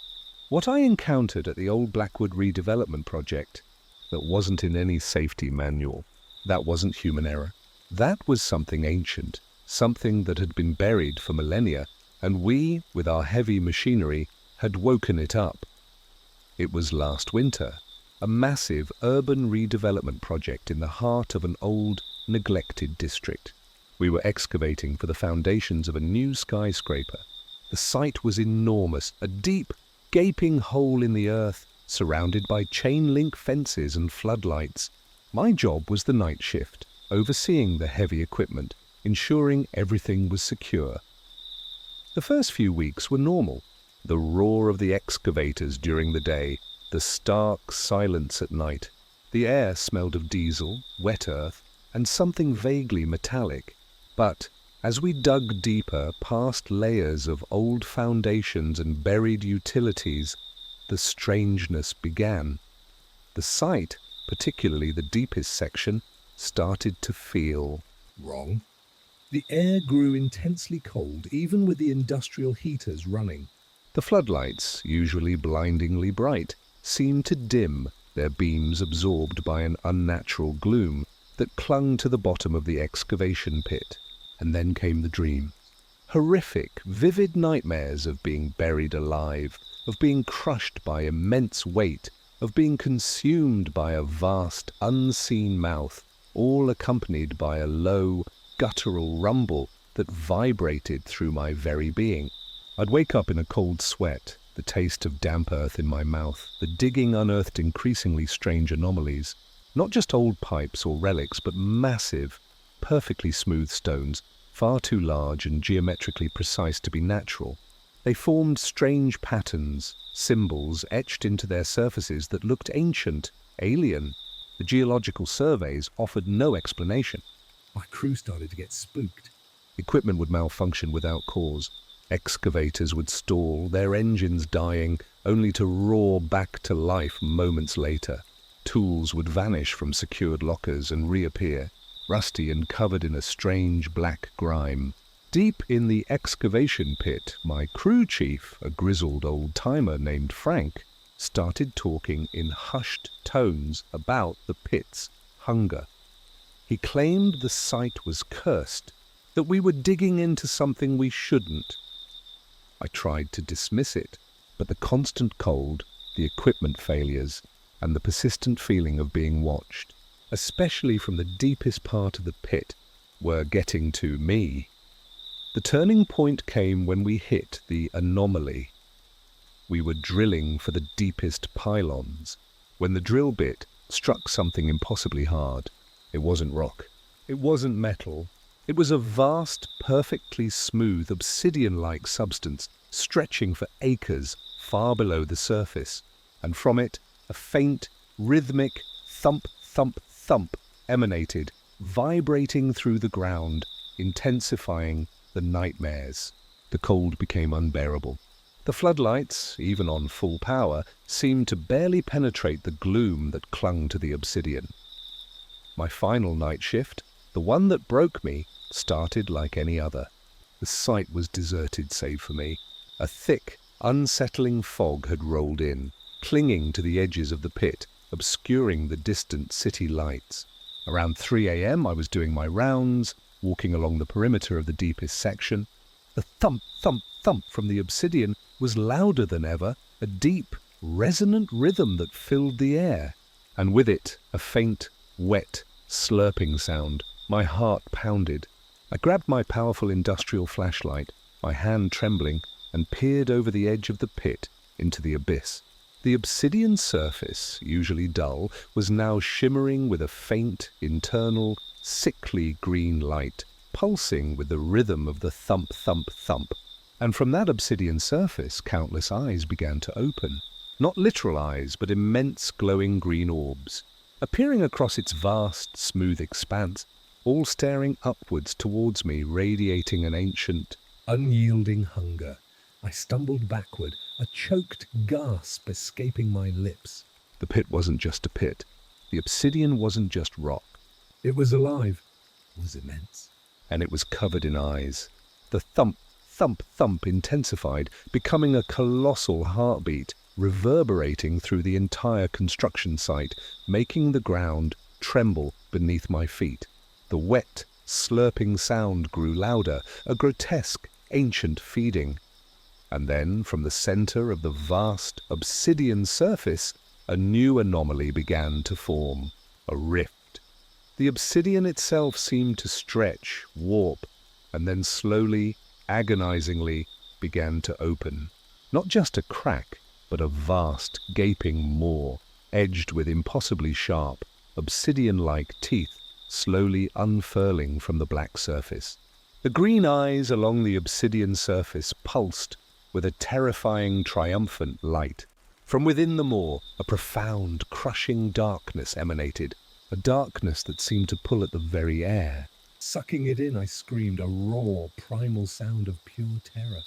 what I encountered at the old Blackwood redevelopment project, that wasn't in any safety manual, that wasn't human error. That was something ancient, something that had been buried for millennia, and we, with our heavy machinery, had woken it up. It was last winter, a massive urban redevelopment project in the heart of an old, neglected district. We were excavating for the foundations of a new skyscraper. The site was enormous, a deep, gaping hole in the earth, surrounded by chain-link fences and floodlights. My job was the night shift, overseeing the heavy equipment, ensuring everything was secure. The first few weeks were normal. The roar of the excavators during the day, the stark silence at night. The air smelled of diesel, wet earth, and something vaguely metallic. But as we dug deeper past layers of old foundations and buried utilities, the strangeness began. The site, particularly the deepest section, started to feel Wrong. The air grew intensely cold, even with the industrial heaters running. The floodlights, usually blindingly bright, seemed to dim, their beams absorbed by an unnatural gloom that clung to the bottom of the excavation pit. And then came the dream. Horrific, vivid nightmares of being buried alive, of being crushed by immense weight, of being consumed by a vast, unseen mouth, all accompanied by a low, guttural rumble that vibrated through my very being. I'd wake up in a cold sweat, the taste of damp earth in my mouth. The digging unearthed increasingly strange anomalies, not just old pipes or relics, but massive, perfectly smooth stones, far too large and geometrically precise to be natural. They formed strange patterns, symbols etched into their surfaces that looked ancient, alien. The geological surveys offered no explanation. My crew started to get spooked. Equipment would malfunction without cause. Excavators would stall, their engines dying, only to roar back to life moments later. Tools would vanish from secured lockers and reappear, rusty and covered in a strange black grime. Deep in the excavation pit, my crew chief, a grizzled old-timer named Frank, started talking in hushed tones about the pit's hunger. He claimed the site was cursed, that we were digging into something we shouldn't. I tried to dismiss it, but the constant cold, the equipment failures, and the persistent feeling of being watched, especially from the deepest part of the pit, were getting to me. The turning point came when we hit the anomaly. We were drilling for the deepest pylons, when the drill bit struck something impossibly hard. It wasn't rock. It wasn't metal. It was a vast, perfectly smooth, obsidian-like substance, stretching for acres far below the surface, and from it a faint, rhythmic thump, thump, thump emanated, vibrating through the ground, intensifying the nightmares. The cold became unbearable. The floodlights, even on full power, seemed to barely penetrate the gloom that clung to the obsidian. My final night shift, the one that broke me, started like any other. The site was deserted save for me. A thick, unsettling fog had rolled in, clinging to the edges of the pit, obscuring the distant city lights. Around 3 a.m. I was doing my rounds, walking along the perimeter of the deepest section. The thump, thump, thump from the obsidian was louder than ever, a deep, resonant rhythm that filled the air, and with it a faint, wet, slurping sound. My heart pounded. I grabbed my powerful industrial flashlight, my hand trembling, and peered over the edge of the pit into the abyss. The obsidian surface, usually dull, was now shimmering with a faint, internal, sickly green light, pulsing with the rhythm of the thump, thump, thump. And from that obsidian surface, countless eyes began to open. Not literal eyes, but immense glowing green orbs, appearing across its vast, smooth expanse, all staring upwards towards me, radiating an ancient, unyielding hunger. I stumbled backward, a choked gasp escaping my lips. The pit wasn't just a pit. The obsidian wasn't just rock. It was alive. It was immense. And it was covered in eyes. The thump, thump, thump intensified, becoming a colossal heartbeat, reverberating through the entire construction site, making the ground tremble beneath my feet. The wet, slurping sound grew louder, a grotesque, ancient feeding. And then, from the center of the vast, obsidian surface, a new anomaly began to form, a rift. The obsidian itself seemed to stretch, warp, and then slowly, agonizingly, began to open. Not just a crack, but a vast, gaping maw, edged with impossibly sharp, obsidian-like teeth, slowly unfurling from the black surface. The green eyes along the obsidian surface pulsed with a terrifying, triumphant light. From within the maw, a profound, crushing darkness emanated, a darkness that seemed to pull at the very air. Sucking it in, I screamed, a raw, primal sound of pure terror.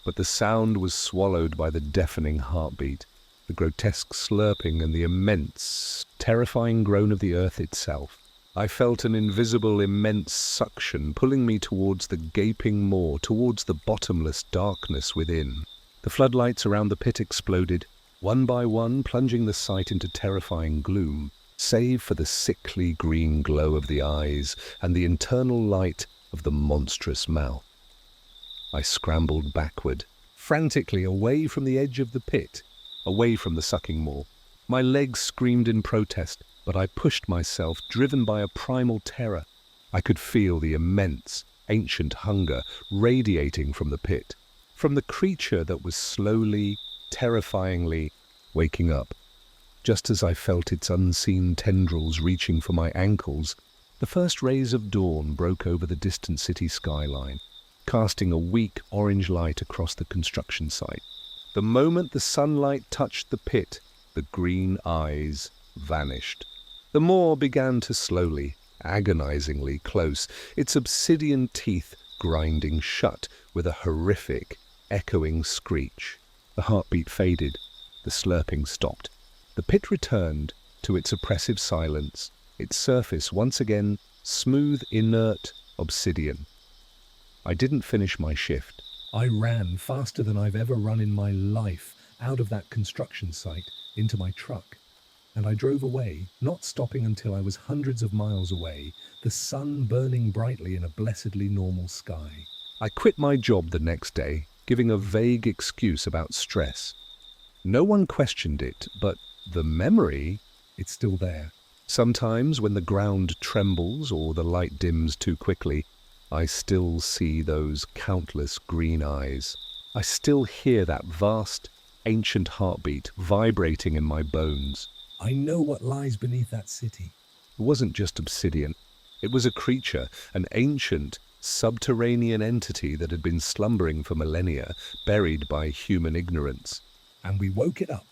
But the sound was swallowed by the deafening heartbeat, the grotesque slurping, and the immense, terrifying groan of the earth itself. I felt an invisible, immense suction pulling me towards the gaping maw, towards the bottomless darkness within. The floodlights around the pit exploded, one by one plunging the sight into terrifying gloom, save for the sickly green glow of the eyes and the internal light of the monstrous mouth. I scrambled backward, frantically away from the edge of the pit, away from the sucking maw. My legs screamed in protest, but I pushed myself, driven by a primal terror. I could feel the immense, ancient hunger radiating from the pit, from the creature that was slowly, terrifyingly waking up. Just as I felt its unseen tendrils reaching for my ankles, the first rays of dawn broke over the distant city skyline, casting a weak orange light across the construction site. The moment the sunlight touched the pit, the green eyes vanished. The maw began to slowly, agonizingly close, its obsidian teeth grinding shut with a horrific, echoing screech. The heartbeat faded, the slurping stopped. The pit returned to its oppressive silence, its surface once again smooth, inert obsidian. I didn't finish my shift. I ran faster than I've ever run in my life out of that construction site into my truck. And I drove away, not stopping until I was hundreds of miles away, the sun burning brightly in a blessedly normal sky. I quit my job the next day, giving a vague excuse about stress. No one questioned it, but the memory, It's still there. sometimes when the ground trembles or the light dims too quickly, I still see those countless green eyes. I still hear that vast, ancient heartbeat vibrating in my bones. I know what lies beneath that city. It wasn't just obsidian. It was a creature, an ancient, subterranean entity that had been slumbering for millennia, buried by human ignorance. And we woke it up.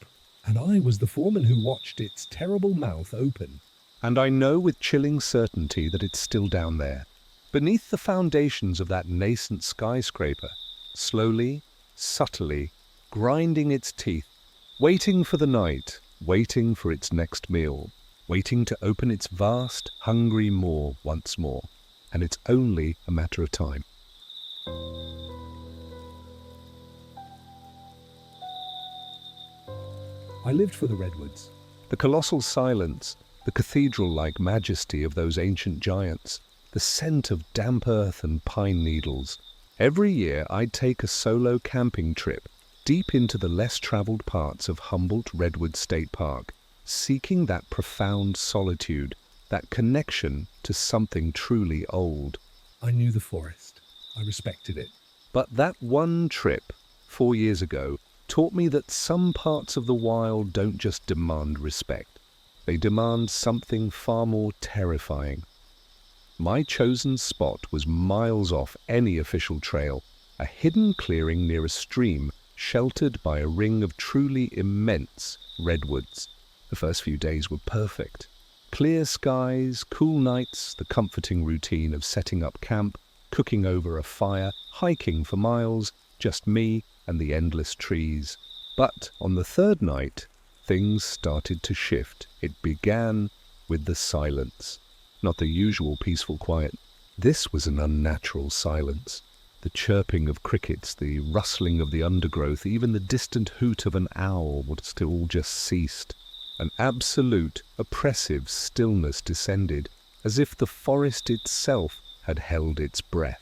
And I was the foreman who watched its terrible mouth open. And I know with chilling certainty that it's still down there, beneath the foundations of that nascent skyscraper, slowly, subtly, grinding its teeth, waiting for the night, waiting for its next meal, waiting to open its vast, hungry maw once more. And it's only a matter of time. I lived for the redwoods. The colossal silence, the cathedral-like majesty of those ancient giants, the scent of damp earth and pine needles. Every year I'd take a solo camping trip, deep into the less traveled parts of Humboldt Redwood State Park, seeking that profound solitude, that connection to something truly old. I knew the forest. I respected it. But that one trip, 4 years ago, taught me that some parts of the wild don't just demand respect. They demand something far more terrifying. My chosen spot was miles off any official trail, a hidden clearing near a stream sheltered by a ring of truly immense redwoods. The first few days were perfect. Clear skies, cool nights, the comforting routine of setting up camp, cooking over a fire, hiking for miles, just me and the endless trees. But on the third night, things started to shift. It began with the silence. Not the usual peaceful quiet. This was an unnatural silence. The chirping of crickets, the rustling of the undergrowth, even the distant hoot of an owl had all just ceased. An absolute, oppressive stillness descended, as if the forest itself had held its breath.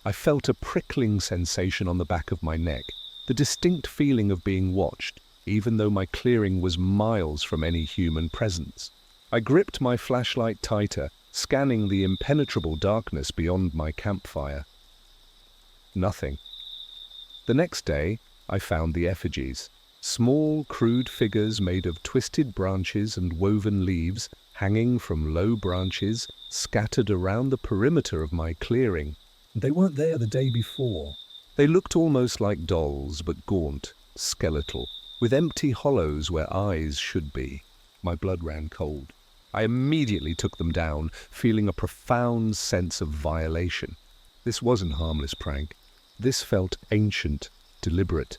I felt a prickling sensation on the back of my neck, the distinct feeling of being watched, even though my clearing was miles from any human presence. I gripped my flashlight tighter, scanning the impenetrable darkness beyond my campfire. Nothing. The next day, I found the effigies. Small, crude figures made of twisted branches and woven leaves, hanging from low branches, scattered around the perimeter of my clearing. They weren't there the day before. They looked almost like dolls, but gaunt, skeletal, with empty hollows where eyes should be. My blood ran cold. I immediately took them down, feeling a profound sense of violation. This wasn't a harmless prank. This felt ancient, deliberate.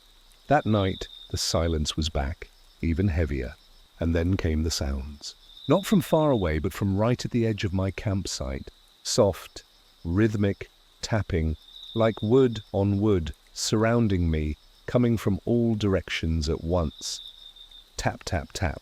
That night, the silence was back, even heavier. And then came the sounds. Not from far away, but from right at the edge of my campsite. Soft, rhythmic, tapping, like wood on wood, surrounding me, coming from all directions at once. Tap, tap, tap.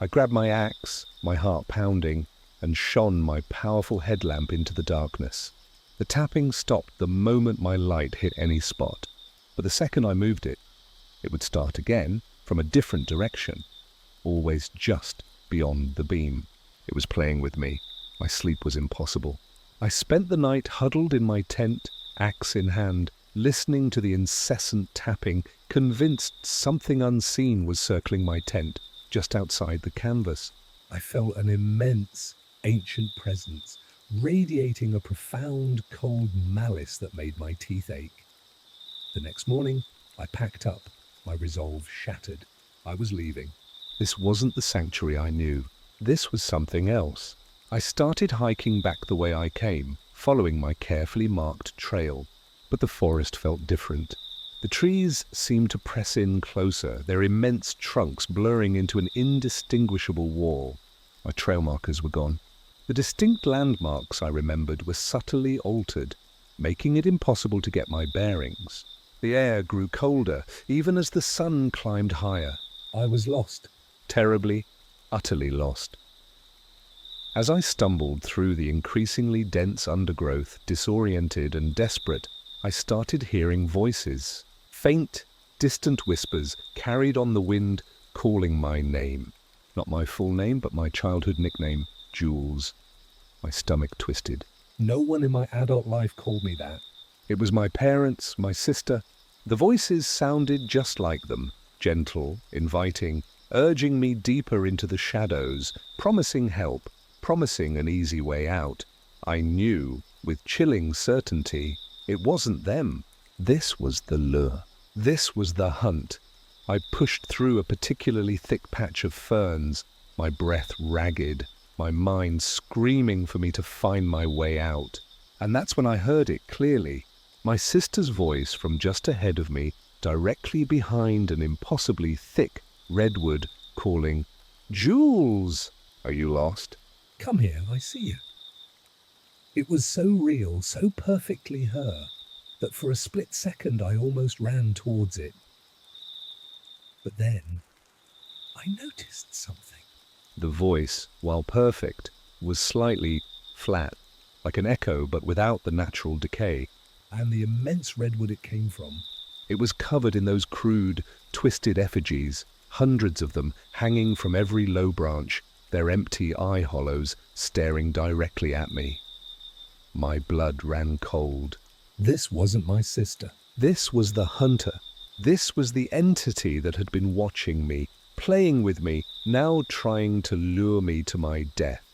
I grabbed my axe, my heart pounding, and shone my powerful headlamp into the darkness. The tapping stopped the moment my light hit any spot, but the second I moved it, it would start again from a different direction, always just beyond the beam. It was playing with me. My sleep was impossible. I spent the night huddled in my tent, axe in hand, listening to the incessant tapping, convinced something unseen was circling my tent just outside the canvas. I felt an immense, ancient presence, radiating a profound, cold malice that made my teeth ache. The next morning, I packed up, my resolve shattered. I was leaving. This wasn't the sanctuary I knew. This was something else. I started hiking back the way I came, following my carefully marked trail. But the forest felt different. The trees seemed to press in closer, their immense trunks blurring into an indistinguishable wall. My trail markers were gone. The distinct landmarks I remembered were subtly altered, making it impossible to get my bearings. The air grew colder, even as the sun climbed higher. I was lost. Terribly, utterly lost. As I stumbled through the increasingly dense undergrowth, disoriented and desperate, I started hearing voices. Faint, distant whispers carried on the wind, calling my name. Not my full name, but my childhood nickname, Jules. My stomach twisted. No one in my adult life called me that. It was my parents, my sister. The voices sounded just like them, gentle, inviting, urging me deeper into the shadows, promising help, promising an easy way out. I knew, with chilling certainty, it wasn't them. This was the lure. This was the hunt. I pushed through a particularly thick patch of ferns, my breath ragged, my mind screaming for me to find my way out. And that's when I heard it clearly. My sister's voice from just ahead of me, directly behind an impossibly thick redwood, calling, "Jules! Are you lost?" Come here, I see you. It was so real, so perfectly her, that for a split second I almost ran towards it. But then I noticed something. The voice, while perfect, was slightly flat, like an echo but without the natural decay. And the immense redwood it came from It was covered in those crude, twisted effigies, hundreds of them hanging from every low branch, their empty eye hollows staring directly at me. My blood ran cold. This wasn't my sister. This was the hunter. This was the entity that had been watching me, playing with me, now trying to lure me to my death.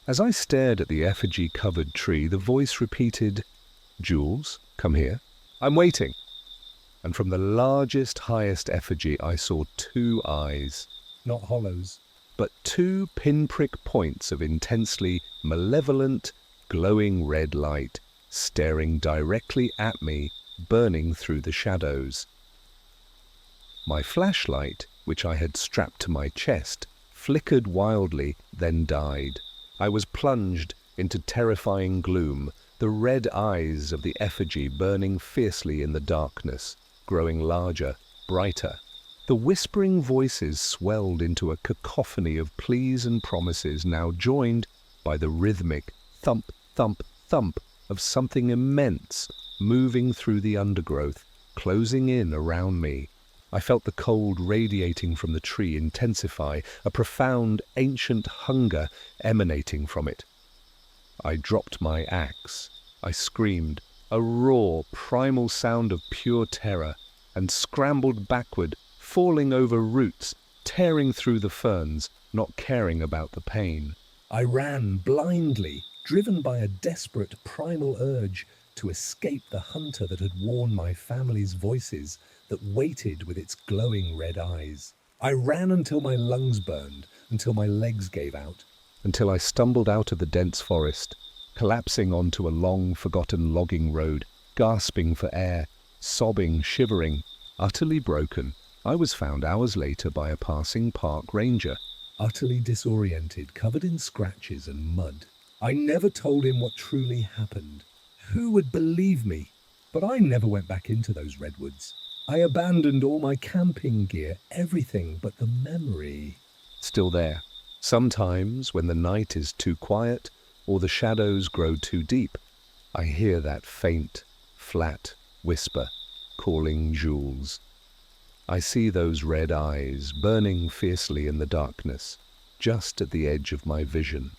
As I stared at the effigy-covered tree, the voice repeated, "Jules, come here. I'm waiting." And from the largest, highest effigy, I saw two eyes. Not hollows. But two pinprick points of intensely malevolent, glowing red light, staring directly at me, burning through the shadows. My flashlight, which I had strapped to my chest, flickered wildly, then died. I was plunged into terrifying gloom, the red eyes of the effigy burning fiercely in the darkness, growing larger, brighter. The whispering voices swelled into a cacophony of pleas and promises, now joined by the rhythmic thump, thump, thump of something immense moving through the undergrowth, closing in around me. I felt the cold radiating from the tree intensify, a profound, ancient hunger emanating from it. I dropped my axe. I screamed, a raw, primal sound of pure terror, and scrambled backward, falling over roots, tearing through the ferns, not caring about the pain. I ran blindly, driven by a desperate primal urge to escape the hunter that had worn my family's voices, that waited with its glowing red eyes. I ran until my lungs burned, until my legs gave out. Until I stumbled out of the dense forest, collapsing onto a long forgotten logging road, gasping for air, sobbing, shivering, utterly broken. I was found hours later by a passing park ranger. Utterly disoriented, covered in scratches and mud. I never told him what truly happened. Who would believe me? But I never went back into those redwoods. I abandoned all my camping gear, everything but the memory. Still there. Sometimes, when the night is too quiet or the shadows grow too deep, I hear that faint, flat whisper calling Jules. I see those red eyes burning fiercely in the darkness, just at the edge of my vision.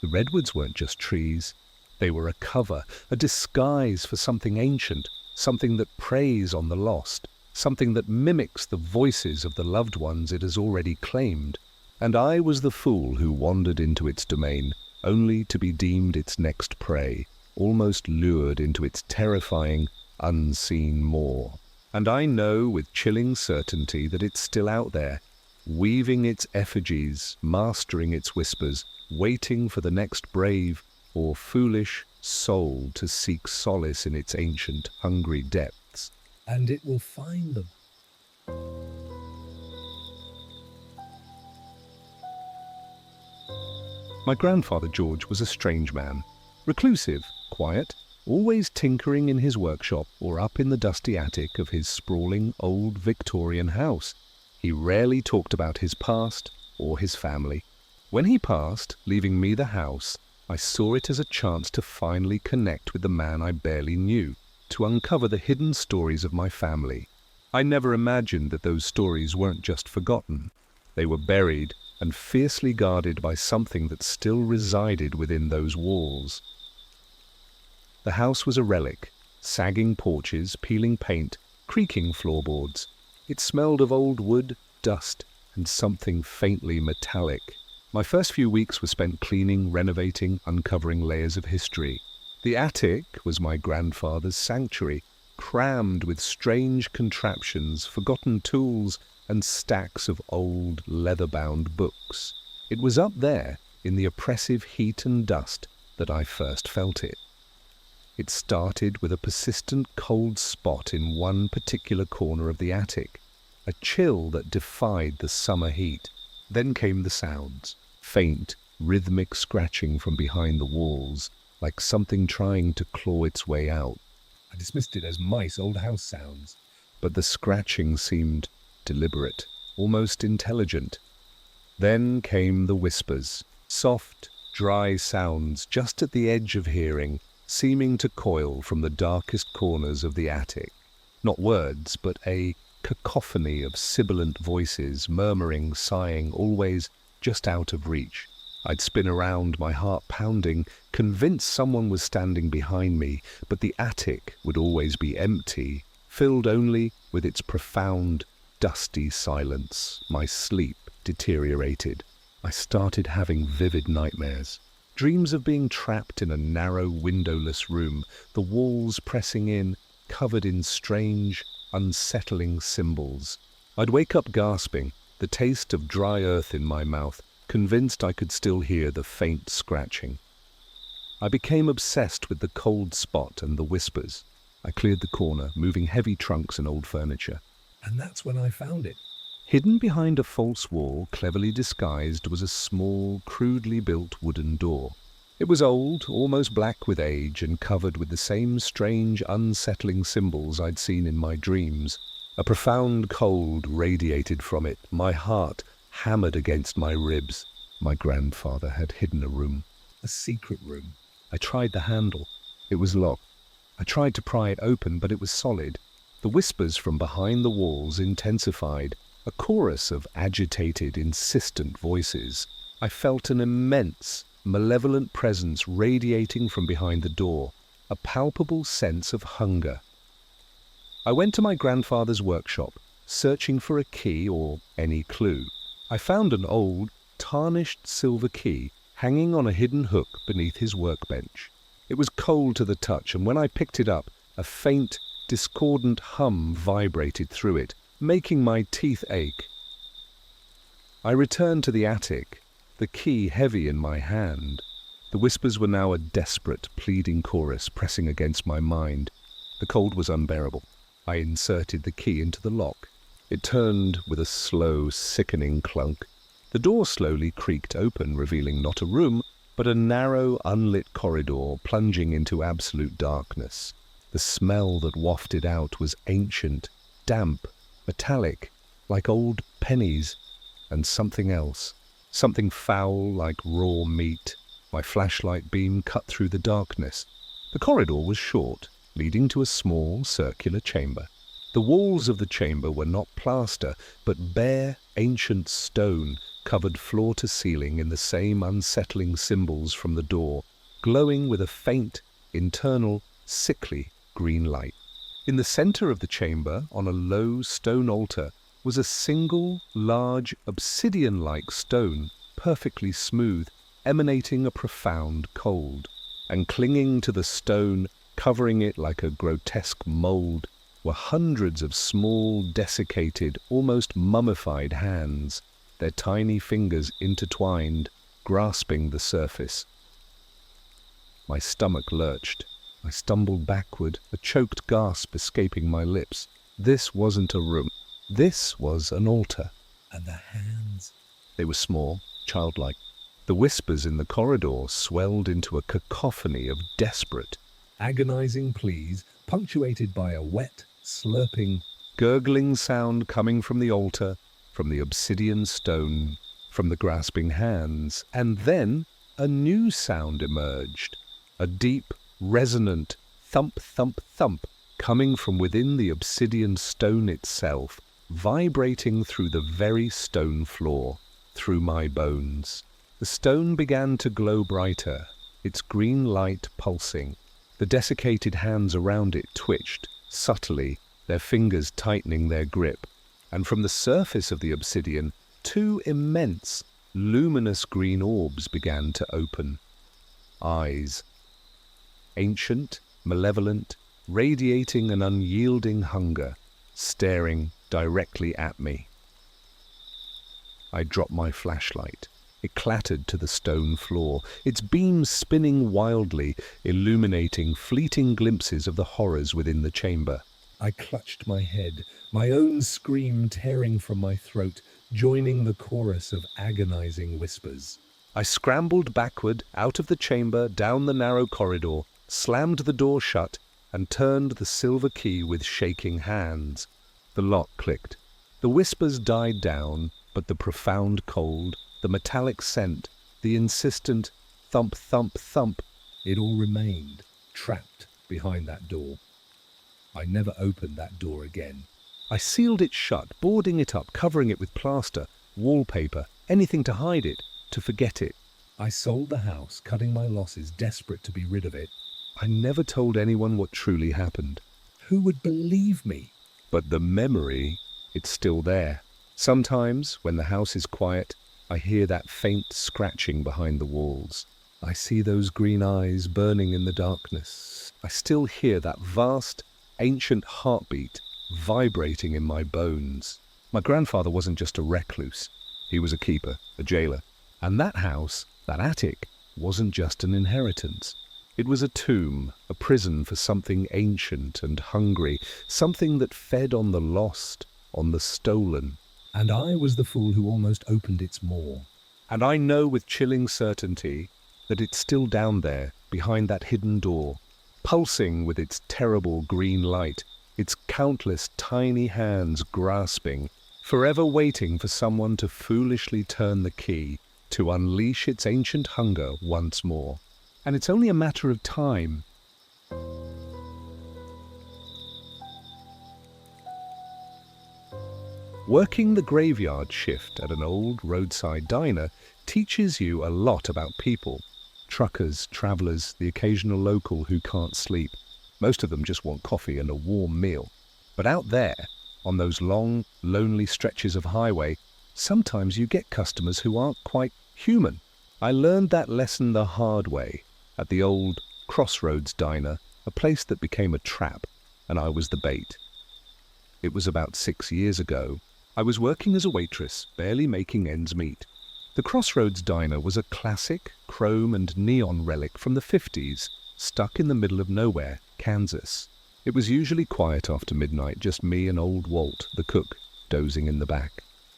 The redwoods weren't just trees. They were a cover, a disguise for something ancient, something that preys on the lost, something that mimics the voices of the loved ones it has already claimed. And I was the fool who wandered into its domain, only to be deemed its next prey, almost lured into its terrifying, unseen maw. And I know with chilling certainty that it's still out there, weaving its effigies, mastering its whispers, waiting for the next brave or foolish soul to seek solace in its ancient, hungry depths. And it will find them. My grandfather George was a strange man, reclusive, quiet, always tinkering in his workshop or up in the dusty attic of his sprawling old Victorian house. He rarely talked about his past or his family. When he passed, leaving me the house, I saw it as a chance to finally connect with the man I barely knew, to uncover the hidden stories of my family. I never imagined that those stories weren't just forgotten. They were buried and fiercely guarded by something that still resided within those walls. The house was a relic, sagging porches, peeling paint, creaking floorboards. It smelled of old wood, dust, and something faintly metallic. My first few weeks were spent cleaning, renovating, uncovering layers of history. The attic was my grandfather's sanctuary, crammed with strange contraptions, forgotten tools, and stacks of old, leather-bound books. It was up there, in the oppressive heat and dust, that I first felt it. It started with a persistent cold spot in one particular corner of the attic, a chill that defied the summer heat. Then came the sounds, faint, rhythmic scratching from behind the walls, like something trying to claw its way out. I dismissed it as mice, old house sounds. But the scratching seemed deliberate, almost intelligent. Then came the whispers, soft, dry sounds just at the edge of hearing, seeming to coil from the darkest corners of the attic. Not words, but a cacophony of sibilant voices, murmuring, sighing, always just out of reach. I'd spin around, my heart pounding, convinced someone was standing behind me, but the attic would always be empty, filled only with its profound, dusty silence. My sleep deteriorated. I started having vivid nightmares. Dreams of being trapped in a narrow, windowless room, the walls pressing in, covered in strange, unsettling symbols. I'd wake up gasping, the taste of dry earth in my mouth, convinced I could still hear the faint scratching. I became obsessed with the cold spot and the whispers. I cleared the corner, moving heavy trunks and old furniture. And that's when I found it. Hidden behind a false wall, cleverly disguised, was a small, crudely built wooden door. It was old, almost black with age, and covered with the same strange, unsettling symbols I'd seen in my dreams. A profound cold radiated from it. My heart hammered against my ribs. My grandfather had hidden a room. A secret room. I tried the handle. It was locked. I tried to pry it open, but it was solid. The whispers from behind the walls intensified, a chorus of agitated, insistent voices. I felt an immense, malevolent presence radiating from behind the door, a palpable sense of hunger. I went to my grandfather's workshop, searching for a key or any clue. I found an old, tarnished silver key hanging on a hidden hook beneath his workbench. It was cold to the touch, and when I picked it up, a faint, discordant hum vibrated through it, making my teeth ache. I returned to the attic, the key heavy in my hand. The whispers were now a desperate, pleading chorus pressing against my mind. The cold was unbearable. I inserted the key into the lock. It turned with a slow, sickening clunk. The door slowly creaked open, revealing not a room, but a narrow, unlit corridor plunging into absolute darkness. The smell that wafted out was ancient, damp, metallic, like old pennies, and something else. Something foul like raw meat. My flashlight beam cut through the darkness. The corridor was short, leading to a small, circular chamber. The walls of the chamber were not plaster, but bare, ancient stone, covered floor to ceiling in the same unsettling symbols from the door, glowing with a faint, internal, sickly green light. In the center of the chamber, on a low stone altar, was a single, large, obsidian-like stone, perfectly smooth, emanating a profound cold. And clinging to the stone, covering it like a grotesque mold, were hundreds of small, desiccated, almost mummified hands, their tiny fingers intertwined, grasping the surface. My stomach lurched. I stumbled backward, a choked gasp escaping my lips. This wasn't a room. This was an altar. And the hands. They were small, childlike. The whispers in the corridor swelled into a cacophony of desperate, agonizing pleas, punctuated by a wet, slurping, gurgling sound coming from the altar, from the obsidian stone, from the grasping hands. And then a new sound emerged, a deep, resonant thump, thump, thump, coming from within the obsidian stone itself, vibrating through the very stone floor, through my bones. The stone began to glow brighter, its green light pulsing. The desiccated hands around it twitched, subtly, their fingers tightening their grip. And from the surface of the obsidian, two immense, luminous green orbs began to open. Eyes. Ancient, malevolent, radiating an unyielding hunger, staring directly at me. I dropped my flashlight. It clattered to the stone floor, its beams spinning wildly, illuminating fleeting glimpses of the horrors within the chamber. I clutched my head, my own scream tearing from my throat, joining the chorus of agonizing whispers. I scrambled backward, out of the chamber, down the narrow corridor, slammed the door shut, and turned the silver key with shaking hands. The lock clicked. The whispers died down, but the profound cold, the metallic scent, the insistent thump, thump, thump, it all remained, trapped behind that door. I never opened that door again. I sealed it shut, boarding it up, covering it with plaster, wallpaper, anything to hide it, to forget it. I sold the house, cutting my losses, desperate to be rid of it. I never told anyone what truly happened. Who would believe me? But the memory, it's still there. Sometimes, when the house is quiet, I hear that faint scratching behind the walls. I see those green eyes burning in the darkness. I still hear that vast, ancient heartbeat vibrating in my bones. My grandfather wasn't just a recluse. He was a keeper, a jailer. And that house, that attic, wasn't just an inheritance. It was a tomb, a prison for something ancient and hungry, something that fed on the lost, on the stolen. And I was the fool who almost opened its maw. And I know with chilling certainty that it's still down there, behind that hidden door, pulsing with its terrible green light, its countless tiny hands grasping, forever waiting for someone to foolishly turn the key, to unleash its ancient hunger once more. And it's only a matter of time. Working the graveyard shift at an old roadside diner teaches you a lot about people. Truckers, travellers, the occasional local who can't sleep. Most of them just want coffee and a warm meal. But out there, on those long, lonely stretches of highway, sometimes you get customers who aren't quite human. I learned that lesson the hard way at the old Crossroads diner, a place that became a trap, and I was the bait. It was about 6 years ago. I was working as a waitress, barely making ends meet. The Crossroads diner was a classic chrome and neon relic from the 50s, stuck in the middle of nowhere, Kansas. It was usually quiet after midnight, just me and old Walt, the cook, dozing in the back.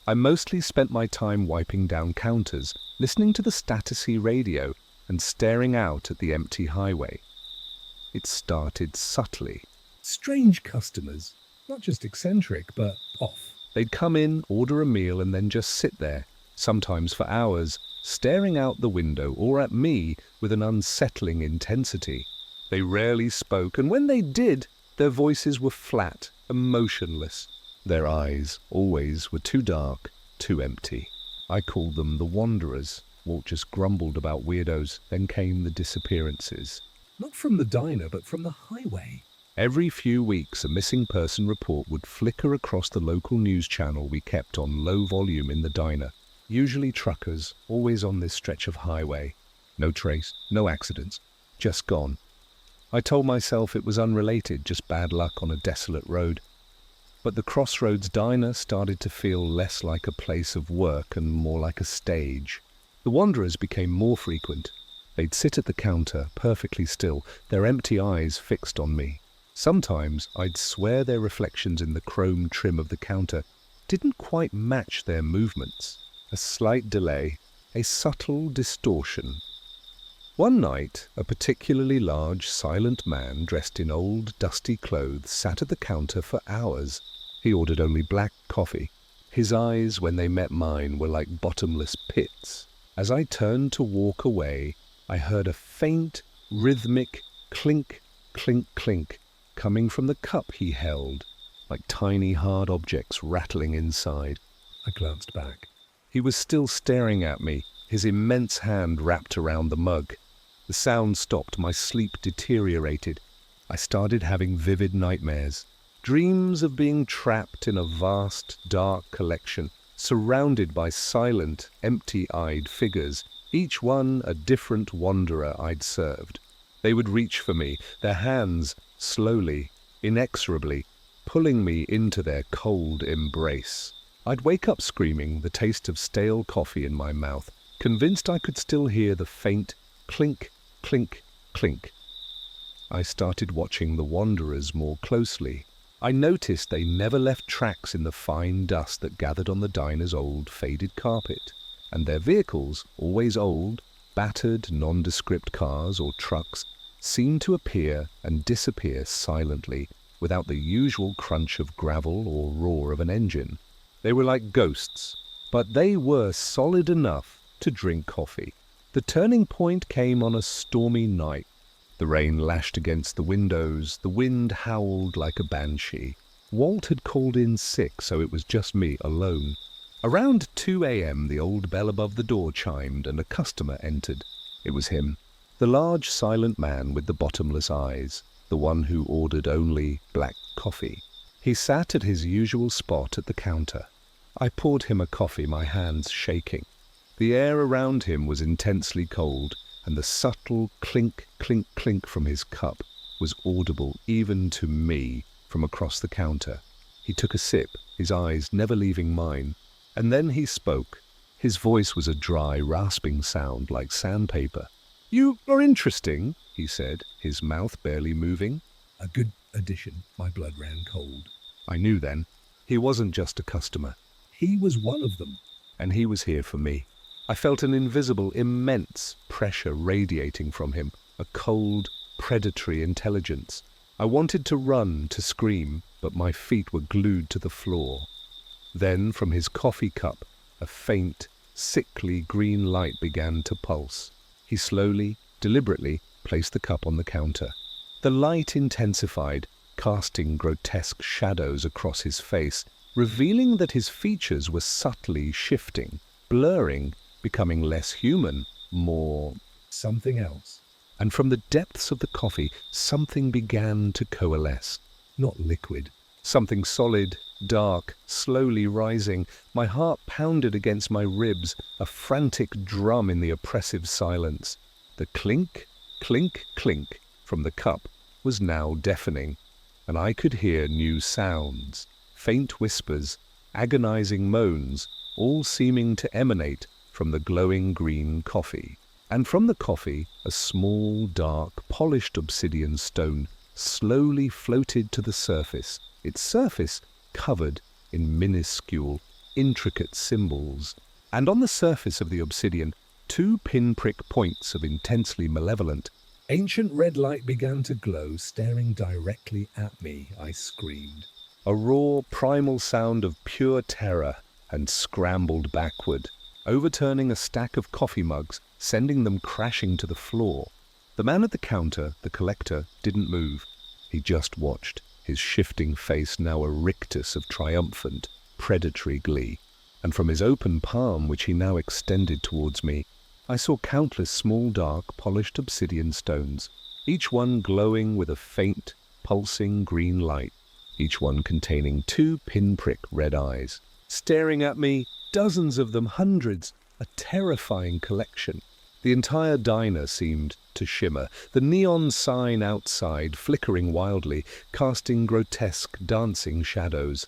I mostly spent my time wiping down counters, listening to the statusy radio, and staring out at the empty highway. It started subtly. Strange customers, not just eccentric, but off. They'd come in, order a meal, and then just sit there, sometimes for hours, staring out the window or at me with an unsettling intensity. They rarely spoke, and when they did, their voices were flat and motionless. Their eyes, always, were too dark, too empty. I called them the Wanderers. Walt just grumbled about weirdos. Then came the disappearances. Not from the diner, but from the highway. Every few weeks, a missing person report would flicker across the local news channel we kept on low volume in the diner. Usually truckers, always on this stretch of highway. No trace, no accidents, just gone. I told myself it was unrelated, just bad luck on a desolate road. But the Crossroads diner started to feel less like a place of work and more like a stage. The Wanderers became more frequent. They'd sit at the counter, perfectly still, their empty eyes fixed on me. Sometimes I'd swear their reflections in the chrome trim of the counter didn't quite match their movements. A slight delay, a subtle distortion. One night, a particularly large, silent man dressed in old, dusty clothes sat at the counter for hours. He ordered only black coffee. His eyes, when they met mine, were like bottomless pits. As I turned to walk away, I heard a faint, rhythmic clink, clink, clink coming from the cup he held, like tiny hard objects rattling inside. I glanced back. He was still staring at me, his immense hand wrapped around the mug. The sound stopped, my sleep deteriorated. I started having vivid nightmares, dreams of being trapped in a vast, dark collection, surrounded by silent, empty-eyed figures, each one a different wanderer I'd served. They would reach for me, their hands, slowly, inexorably, pulling me into their cold embrace. I'd wake up screaming, the taste of stale coffee in my mouth, convinced I could still hear the faint clink, clink, clink. I started watching the Wanderers more closely. I noticed they never left tracks in the fine dust that gathered on the diner's old, faded carpet, and their vehicles, always old, battered, nondescript cars or trucks, seemed to appear and disappear silently, without the usual crunch of gravel or roar of an engine. They were like ghosts, but they were solid enough to drink coffee. The turning point came on a stormy night. The rain lashed against the windows, the wind howled like a banshee. Walt had called in sick, so it was just me alone. Around 2 a.m. the old bell above the door chimed and a customer entered. It was him, the large silent man with the bottomless eyes, the one who ordered only black coffee. He sat at his usual spot at the counter. I poured him a coffee, my hands shaking. The air around him was intensely cold, and the subtle clink, clink, clink from his cup was audible even to me from across the counter. He took a sip, his eyes never leaving mine, and then he spoke. His voice was a dry, rasping sound like sandpaper. "You are interesting," he said, his mouth barely moving. A good addition. My blood ran cold. I knew then. He wasn't just a customer. He was one of them. And he was here for me. I felt an invisible, immense pressure radiating from him, a cold, predatory intelligence. I wanted to run, to scream, but my feet were glued to the floor. Then, from his coffee cup, a faint, sickly green light began to pulse. He slowly, deliberately placed the cup on the counter. The light intensified, casting grotesque shadows across his face, revealing that his features were subtly shifting, blurring, becoming less human, more something else. And from the depths of the coffee, something began to coalesce. Not liquid. Something solid, dark, slowly rising. My heart pounded against my ribs, a frantic drum in the oppressive silence. The clink, clink, clink from the cup was now deafening, and I could hear new sounds, faint whispers, agonizing moans, all seeming to emanate from the glowing green coffee. And from the coffee, a small, dark, polished obsidian stone slowly floated to the surface, its surface covered in minuscule, intricate symbols. And on the surface of the obsidian, 2 pinprick points of intensely malevolent. Ancient red light began to glow, staring directly at me. I screamed. A raw, primal sound of pure terror, and scrambled backward, overturning a stack of coffee mugs, sending them crashing to the floor. The man at the counter, the collector, didn't move. He just watched, his shifting face now a rictus of triumphant, predatory glee. And from his open palm, which he now extended towards me, I saw countless small, dark, polished obsidian stones, each one glowing with a faint, pulsing green light, each one containing 2 pinprick red eyes. Staring at me, dozens of them, hundreds, a terrifying collection. The entire diner seemed to shimmer, the neon sign outside flickering wildly, casting grotesque, dancing shadows.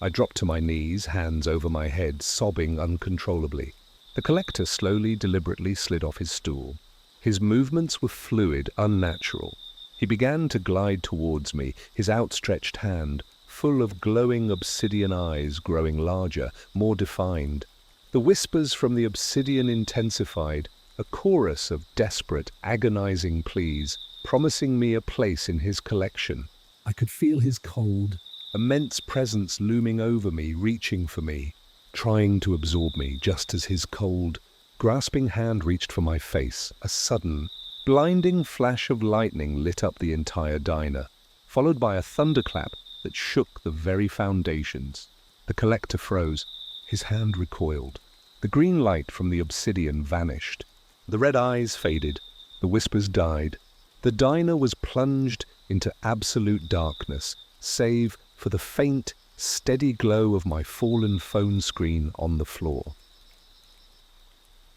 I dropped to my knees, hands over my head, sobbing uncontrollably. The collector slowly, deliberately slid off his stool. His movements were fluid, unnatural. He began to glide towards me, his outstretched hand, full of glowing obsidian eyes growing larger, more defined. The whispers from the obsidian intensified, a chorus of desperate, agonizing pleas, promising me a place in his collection. I could feel his cold, immense presence looming over me, reaching for me, trying to absorb me, just as his cold, grasping hand reached for my face. A sudden, blinding flash of lightning lit up the entire diner, followed by a thunderclap that shook the very foundations. The collector froze. His hand recoiled. The green light from the obsidian vanished. The red eyes faded. The whispers died. The diner was plunged into absolute darkness, save for the faint, steady glow of my fallen phone screen on the floor.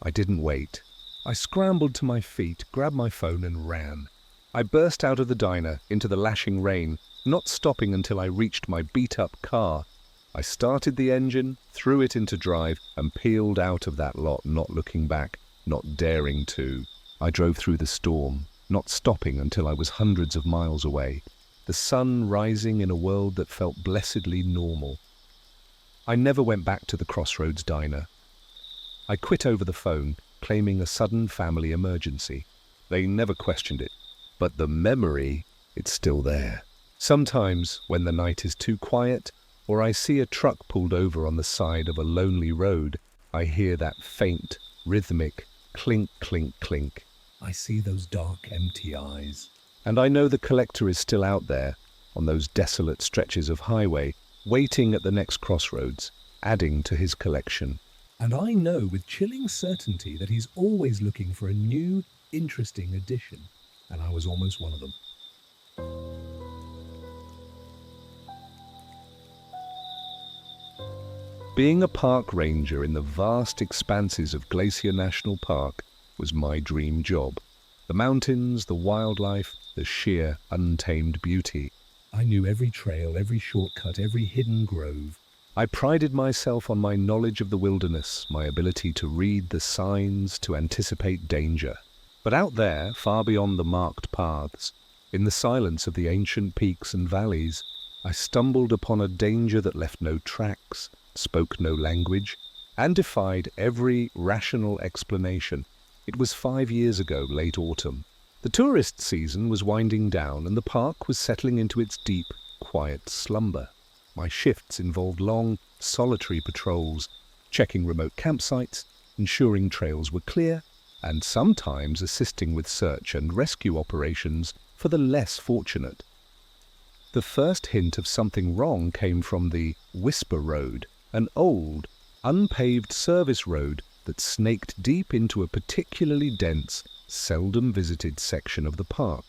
I didn't wait. I scrambled to my feet, grabbed my phone and ran. I burst out of the diner into the lashing rain, not stopping until I reached my beat-up car. I started the engine, threw it into drive, and peeled out of that lot, not looking back, not daring to. I drove through the storm, not stopping until I was hundreds of miles away, the sun rising in a world that felt blessedly normal. I never went back to the Crossroads diner. I quit over the phone, claiming a sudden family emergency. They never questioned it, but the memory, it's still there. Sometimes, when the night is too quiet, or I see a truck pulled over on the side of a lonely road, I hear that faint, rhythmic clink, clink, clink, I see those dark, empty eyes. And I know the collector is still out there, on those desolate stretches of highway, waiting at the next crossroads, adding to his collection. And I know with chilling certainty that he's always looking for a new, interesting addition. And I was almost one of them. Being a park ranger in the vast expanses of Glacier National Park was my dream job. The mountains, the wildlife, the sheer, untamed beauty. I knew every trail, every shortcut, every hidden grove. I prided myself on my knowledge of the wilderness, my ability to read the signs, to anticipate danger. But out there, far beyond the marked paths, in the silence of the ancient peaks and valleys, I stumbled upon a danger that left no tracks, spoke no language, and defied every rational explanation. It was 5 years ago, late autumn. The tourist season was winding down and the park was settling into its deep, quiet slumber. My shifts involved long, solitary patrols, checking remote campsites, ensuring trails were clear, and sometimes assisting with search and rescue operations for the less fortunate. The first hint of something wrong came from the Whisper Road, an old, unpaved service road that snaked deep into a particularly dense, seldom visited section of the park.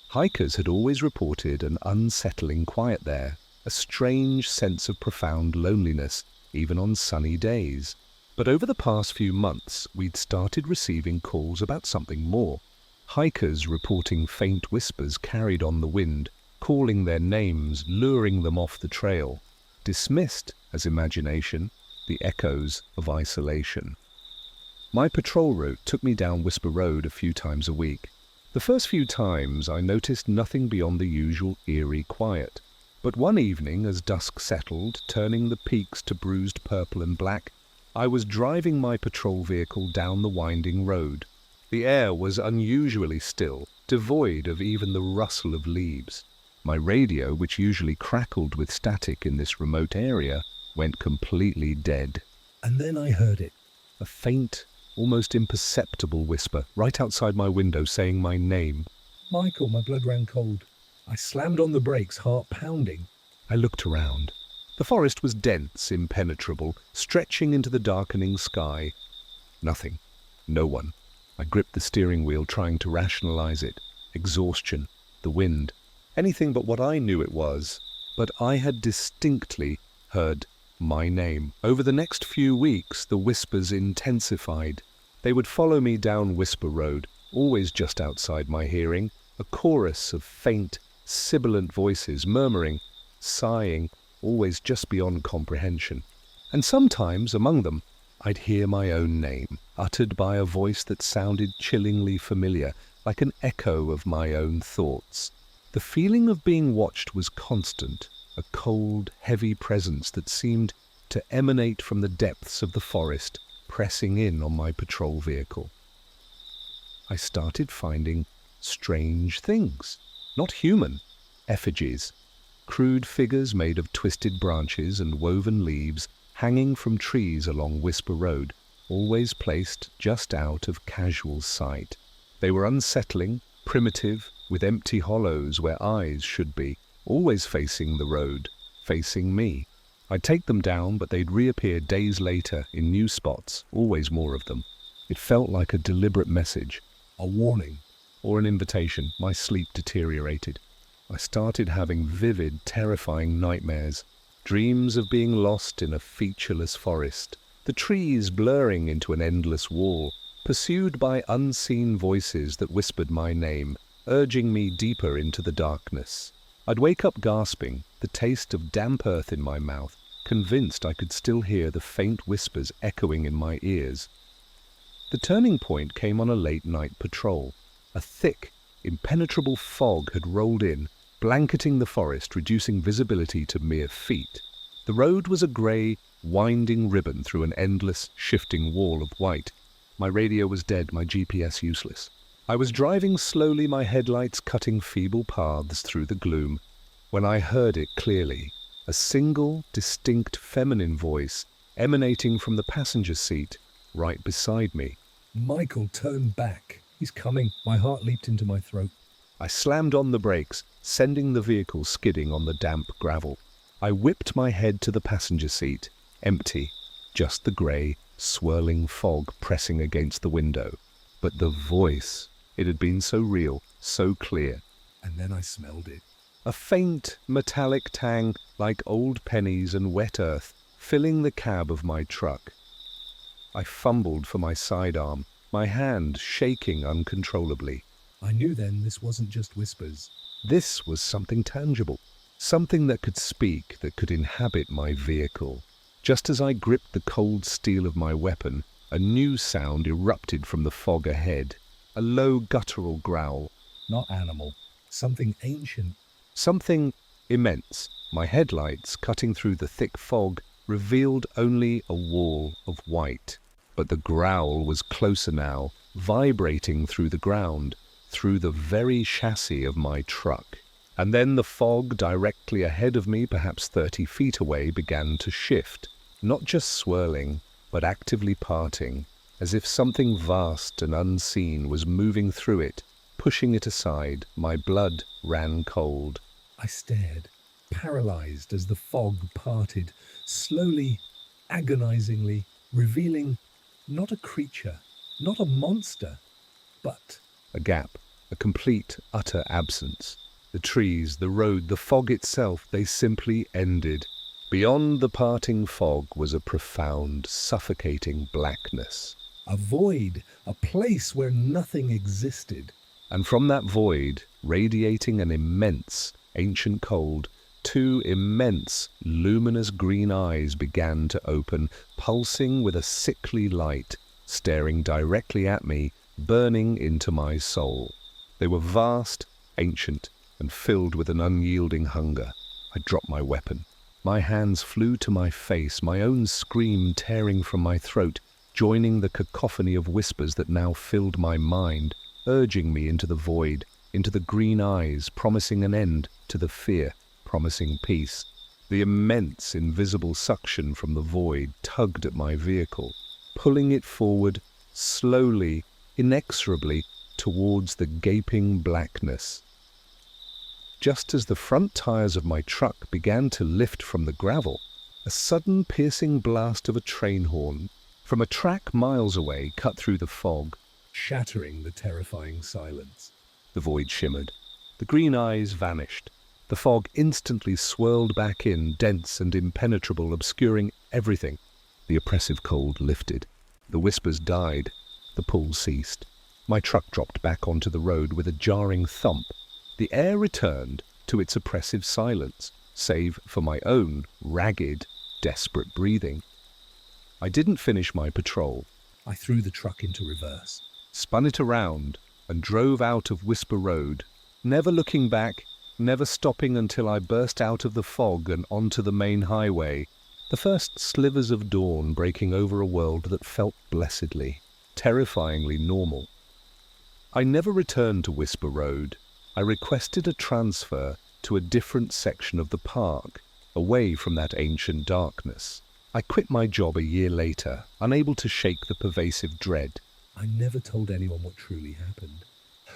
Hikers had always reported an unsettling quiet there, a strange sense of profound loneliness, even on sunny days. But over the past few months, we'd started receiving calls about something more. Hikers reporting faint whispers carried on the wind, calling their names, luring them off the trail. Dismissed as imagination, the echoes of isolation. My patrol route took me down Whisper Road a few times a week. The first few times I noticed nothing beyond the usual eerie quiet. But one evening, as dusk settled, turning the peaks to bruised purple and black, I was driving my patrol vehicle down the winding road. The air was unusually still, devoid of even the rustle of leaves. My radio, which usually crackled with static in this remote area, went completely dead. And then I heard it. A faint, almost imperceptible whisper right outside my window saying my name. Michael, my blood ran cold. I slammed on the brakes, heart pounding. I looked around. The forest was dense, impenetrable, stretching into the darkening sky. Nothing. No one. I gripped the steering wheel, trying to rationalize it. Exhaustion. The wind. Anything but what I knew it was. But I had distinctly heard my name. Over the next few weeks, the whispers intensified. They would follow me down Whisper Road, always just outside my hearing, a chorus of faint, sibilant voices murmuring, sighing, always just beyond comprehension. And sometimes, among them, I'd hear my own name, uttered by a voice that sounded chillingly familiar, like an echo of my own thoughts. The feeling of being watched was constant, a cold, heavy presence that seemed to emanate from the depths of the forest, pressing in on my patrol vehicle. I started finding strange things. Not human. Effigies. Crude figures made of twisted branches and woven leaves hanging from trees along Whisper Road, always placed just out of casual sight. They were unsettling, primitive, with empty hollows where eyes should be, always facing the road, facing me. I'd take them down, but they'd reappear days later in new spots, always more of them. It felt like a deliberate message, A warning. or an invitation. My sleep deteriorated. I started having vivid, terrifying nightmares, dreams of being lost in a featureless forest, the trees blurring into an endless wall, pursued by unseen voices that whispered my name, urging me deeper into the darkness. I'd wake up gasping, the taste of damp earth in my mouth, convinced I could still hear the faint whispers echoing in my ears. The turning point came on a late-night patrol. A thick, impenetrable fog had rolled in, blanketing the forest, reducing visibility to mere feet. The road was a grey, winding ribbon through an endless, shifting wall of white. My radio was dead, my GPS useless. I was driving slowly, my headlights cutting feeble paths through the gloom, when I heard it clearly, a single, distinct feminine voice emanating from the passenger seat right beside me. Michael, turn back. He's coming. My heart leaped into my throat. I slammed on the brakes, sending the vehicle skidding on the damp gravel. I whipped my head to the passenger seat, empty, just the grey, swirling fog pressing against the window. But the voice, it had been so real, so clear. And then I smelled it. A faint, metallic tang like old pennies and wet earth, filling the cab of my truck. I fumbled for my sidearm, my hand shaking uncontrollably. I knew then this wasn't just whispers. This was something tangible, something that could speak, that could inhabit my vehicle. Just as I gripped the cold steel of my weapon, a new sound erupted from the fog ahead. A low guttural growl. Not animal. Something ancient. Something immense. My headlights, cutting through the thick fog, revealed only a wall of white. But the growl was closer now, vibrating through the ground, through the very chassis of my truck. And then the fog directly ahead of me, perhaps 30 feet away, began to shift, not just swirling, but actively parting, as if something vast and unseen was moving through it, pushing it aside. My blood ran cold. I stared, paralyzed as the fog parted, slowly, agonizingly, revealing not a creature, not a monster, but a gap, a complete, utter absence. The trees, the road, the fog itself, they simply ended. Beyond the parting fog was a profound, suffocating blackness. a void, a place where nothing existed. And from that void, radiating an immense, ancient cold, two immense, luminous green eyes began to open, pulsing with a sickly light, staring directly at me, burning into my soul. They were vast, ancient, and filled with an unyielding hunger. I dropped my weapon. My hands flew to my face, my own scream tearing from my throat, joining the cacophony of whispers that now filled my mind, urging me into the void, into the green eyes, promising an end to the fear, promising peace. The immense, invisible suction from the void tugged at my vehicle, pulling it forward, slowly, inexorably, towards the gaping blackness. Just as the front tires of my truck began to lift from the gravel, a sudden piercing blast of a train horn from a track miles away cut through the fog, shattering the terrifying silence. The void shimmered. The green eyes vanished. The fog instantly swirled back in, dense and impenetrable, obscuring everything. The oppressive cold lifted. The whispers died. The pull ceased. My truck dropped back onto the road with a jarring thump. The air returned to its oppressive silence, save for my own ragged, desperate breathing. I didn't finish my patrol. I threw the truck into reverse, Spun it around, and drove out of Whisper Road, never looking back, never stopping until I burst out of the fog and onto the main highway, the first slivers of dawn breaking over a world that felt blessedly, terrifyingly normal. I never returned to Whisper Road. I requested a transfer to a different section of the park, away from that ancient darkness. I quit my job a year later, unable to shake the pervasive dread. I never told anyone what truly happened.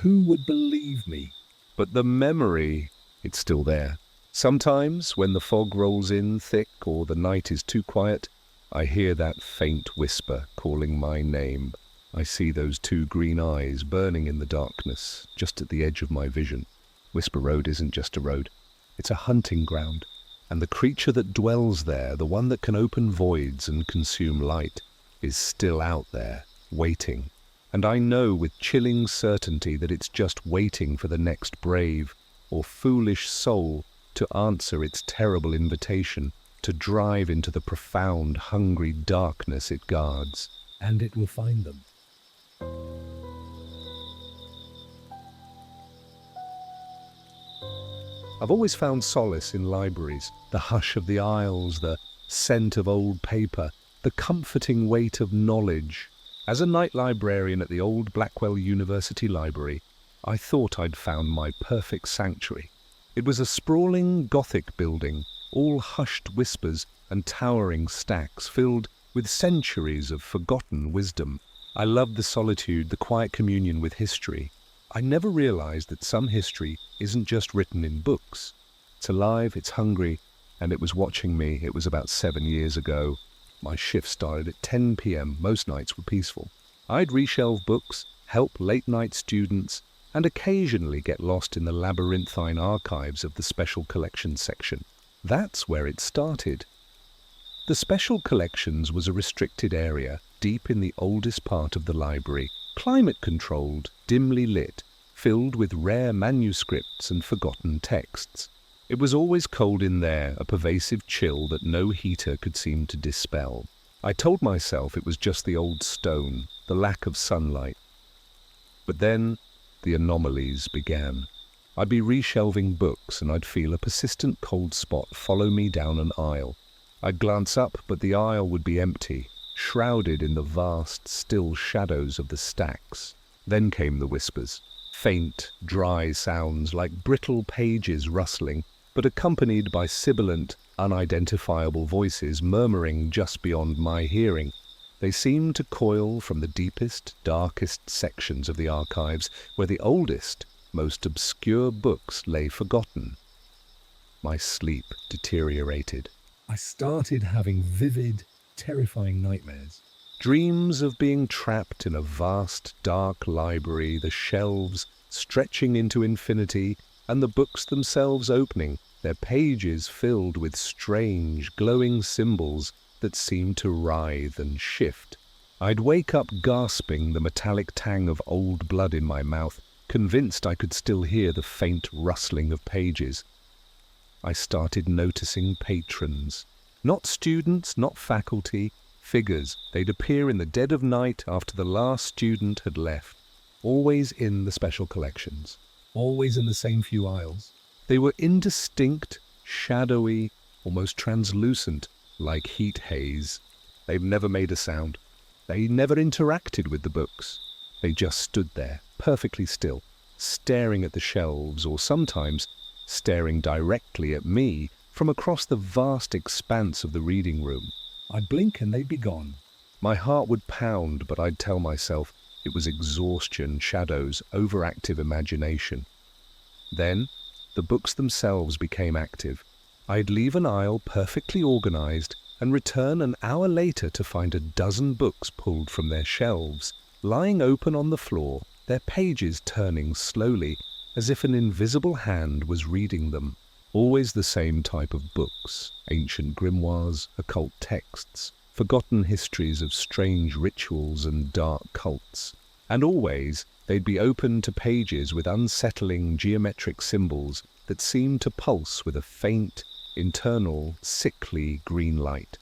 Who would believe me? But the memory, it's still there. Sometimes, when the fog rolls in thick or the night is too quiet, I hear that faint whisper calling my name. I see those two green eyes burning in the darkness, just at the edge of my vision. Whisper Road isn't just a road. It's a hunting ground. And the creature that dwells there, the one that can open voids and consume light, is still out there, waiting. And I know with chilling certainty that it's just waiting for the next brave or foolish soul to answer its terrible invitation, to drive into the profound, hungry darkness it guards. And it will find them. I've always found solace in libraries, the hush of the aisles, the scent of old paper, the comforting weight of knowledge. As a night librarian at the old Blackwell University Library, I thought I'd found my perfect sanctuary. It was a sprawling Gothic building, all hushed whispers and towering stacks filled with centuries of forgotten wisdom. I loved the solitude, the quiet communion with history. I never realized that some history isn't just written in books. It's alive, it's hungry, and it was watching me. It was about 7 years ago. My shift started at 10 p.m. Most nights were peaceful. I'd reshelve books, help late-night students, and occasionally get lost in the labyrinthine archives of the Special Collections section. That's where it started. The Special Collections was a restricted area deep in the oldest part of the library, climate-controlled, dimly lit, filled with rare manuscripts and forgotten texts. It was always cold in there, a pervasive chill that no heater could seem to dispel. I told myself it was just the old stone, the lack of sunlight. But then the anomalies began. I'd be reshelving books and I'd feel a persistent cold spot follow me down an aisle. I'd glance up, but the aisle would be empty, shrouded in the vast, still shadows of the stacks. Then came the whispers. Faint, dry sounds like brittle pages rustling, but accompanied by sibilant, unidentifiable voices murmuring just beyond my hearing. They seemed to coil from the deepest, darkest sections of the archives, where the oldest, most obscure books lay forgotten. My sleep deteriorated. I started having vivid, terrifying nightmares. Dreams of being trapped in a vast, dark library, the shelves stretching into infinity, and the books themselves opening, their pages filled with strange, glowing symbols that seemed to writhe and shift. I'd wake up gasping, the metallic tang of old blood in my mouth, convinced I could still hear the faint rustling of pages. I started noticing patrons. Not students, not faculty, figures. They'd appear in the dead of night after the last student had left, always in the Special Collections. Always in the same few aisles. They were indistinct, shadowy, almost translucent, like heat haze. They'd never made a sound. They never interacted with the books. They just stood there, perfectly still, staring at the shelves, or sometimes staring directly at me from across the vast expanse of the reading room. I'd blink and they'd be gone. My heart would pound, but I'd tell myself it was exhaustion, shadows, overactive imagination. Then, the books themselves became active. I'd leave an aisle perfectly organized and return an hour later to find a dozen books pulled from their shelves, lying open on the floor, their pages turning slowly, as if an invisible hand was reading them. Always the same type of books, ancient grimoires, occult texts, forgotten histories of strange rituals and dark cults. And always they'd be open to pages with unsettling geometric symbols that seemed to pulse with a faint, internal, sickly green light.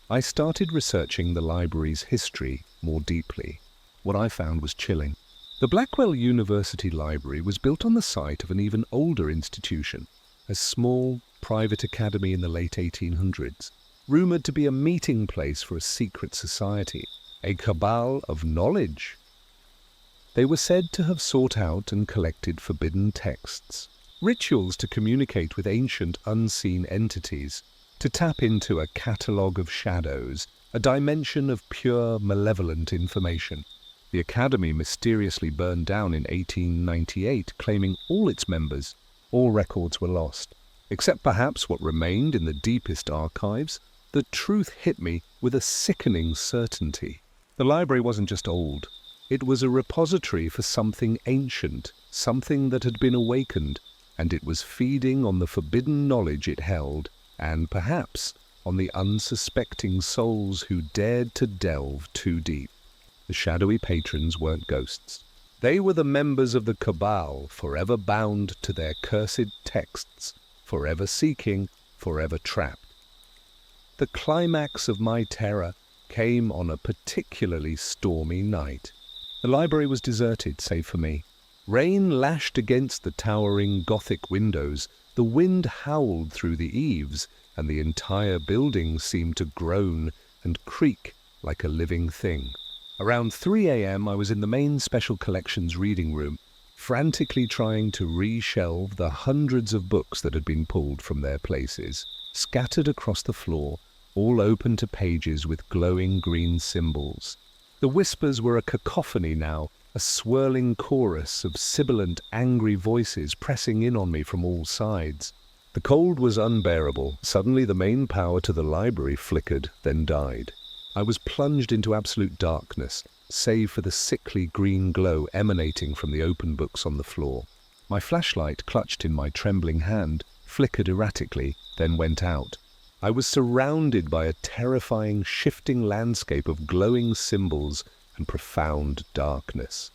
I started researching the library's history more deeply. What I found was chilling. The Blackwell University Library was built on the site of an even older institution, a small, private academy in the late 1800s, rumoured to be a meeting place for a secret society, a cabal of knowledge. They were said to have sought out and collected forbidden texts, rituals to communicate with ancient unseen entities, to tap into a catalogue of shadows, a dimension of pure, malevolent information. The academy mysteriously burned down in 1898, claiming all its members. All records were lost, except perhaps what remained in the deepest archives. The truth hit me with a sickening certainty. The library wasn't just old. It was a repository for something ancient, something that had been awakened, and it was feeding on the forbidden knowledge it held, and perhaps on the unsuspecting souls who dared to delve too deep. The shadowy patrons weren't ghosts. They were the members of the cabal, forever bound to their cursed texts, forever seeking, forever trapped. The climax of my terror came on a particularly stormy night. The library was deserted, save for me. Rain lashed against the towering Gothic windows, the wind howled through the eaves, and the entire building seemed to groan and creak like a living thing. Around 3 a.m. I was in the main Special Collections reading room, frantically trying to reshelve the hundreds of books that had been pulled from their places, scattered across the floor, all open to pages with glowing green symbols. The whispers were a cacophony now, a swirling chorus of sibilant, angry voices pressing in on me from all sides. The cold was unbearable. Suddenly the main power to the library flickered, then died. I was plunged into absolute darkness, save for the sickly green glow emanating from the open books on the floor. My flashlight, clutched in my trembling hand, flickered erratically, then went out. I was surrounded by a terrifying, shifting landscape of glowing symbols and profound darkness.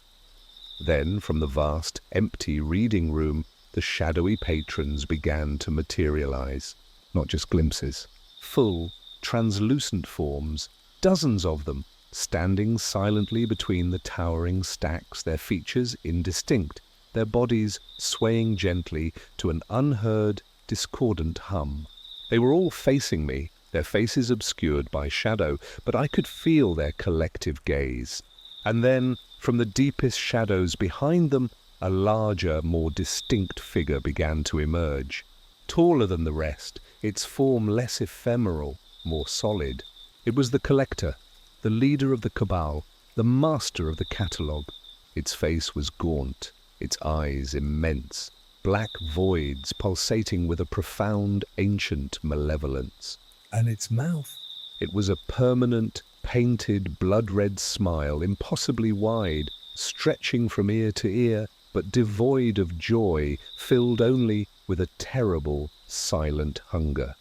Then, from the vast, empty reading room, the shadowy patrons began to materialize. Not just glimpses. Full, translucent forms, dozens of them, standing silently between the towering stacks, their features indistinct, their bodies swaying gently to an unheard, discordant hum. They were all facing me, their faces obscured by shadow, but I could feel their collective gaze. And then, from the deepest shadows behind them, a larger, more distinct figure began to emerge. Taller than the rest, its form less ephemeral, more solid. It was the collector, the leader of the cabal, the master of the catalogue. Its face was gaunt, its eyes immense, black voids pulsating with a profound, ancient malevolence. And its mouth? It was a permanent, painted, blood-red smile, impossibly wide, stretching from ear to ear, but devoid of joy, filled only with a terrible, silent hunger.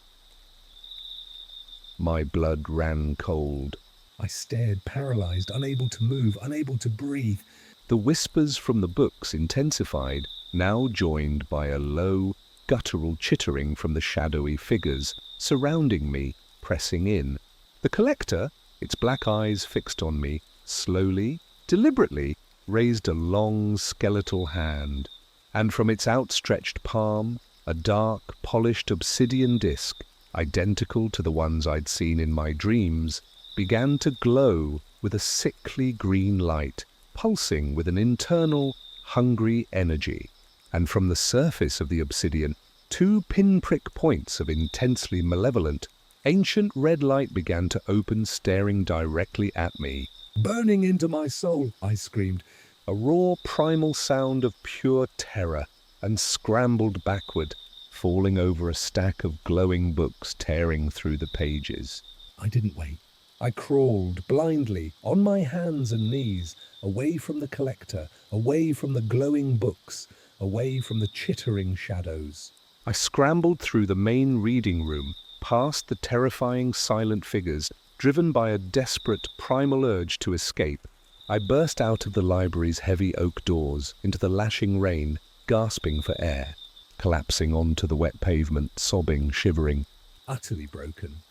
My blood ran cold. I stared, paralyzed, unable to move, unable to breathe. The whispers from the books intensified, now joined by a low, guttural chittering from the shadowy figures surrounding me, pressing in. The collector, its black eyes fixed on me, slowly, deliberately, raised a long skeletal hand, and from its outstretched palm, a dark, polished obsidian disc, identical to the ones I'd seen in my dreams, began to glow with a sickly green light, pulsing with an internal, hungry energy. And from the surface of the obsidian, two pinprick points of intensely malevolent, ancient red light began to open, staring directly at me. "Burning into my soul," I screamed. A raw, primal sound of pure terror, and scrambled backward, falling over a stack of glowing books, tearing through the pages. I didn't wait. I crawled blindly, on my hands and knees, away from the collector, away from the glowing books, away from the chittering shadows. I scrambled through the main reading room, past the terrifying silent figures, driven by a desperate, primal urge to escape. I burst out of the library's heavy oak doors into the lashing rain, gasping for air, collapsing onto the wet pavement, sobbing, shivering. Utterly broken.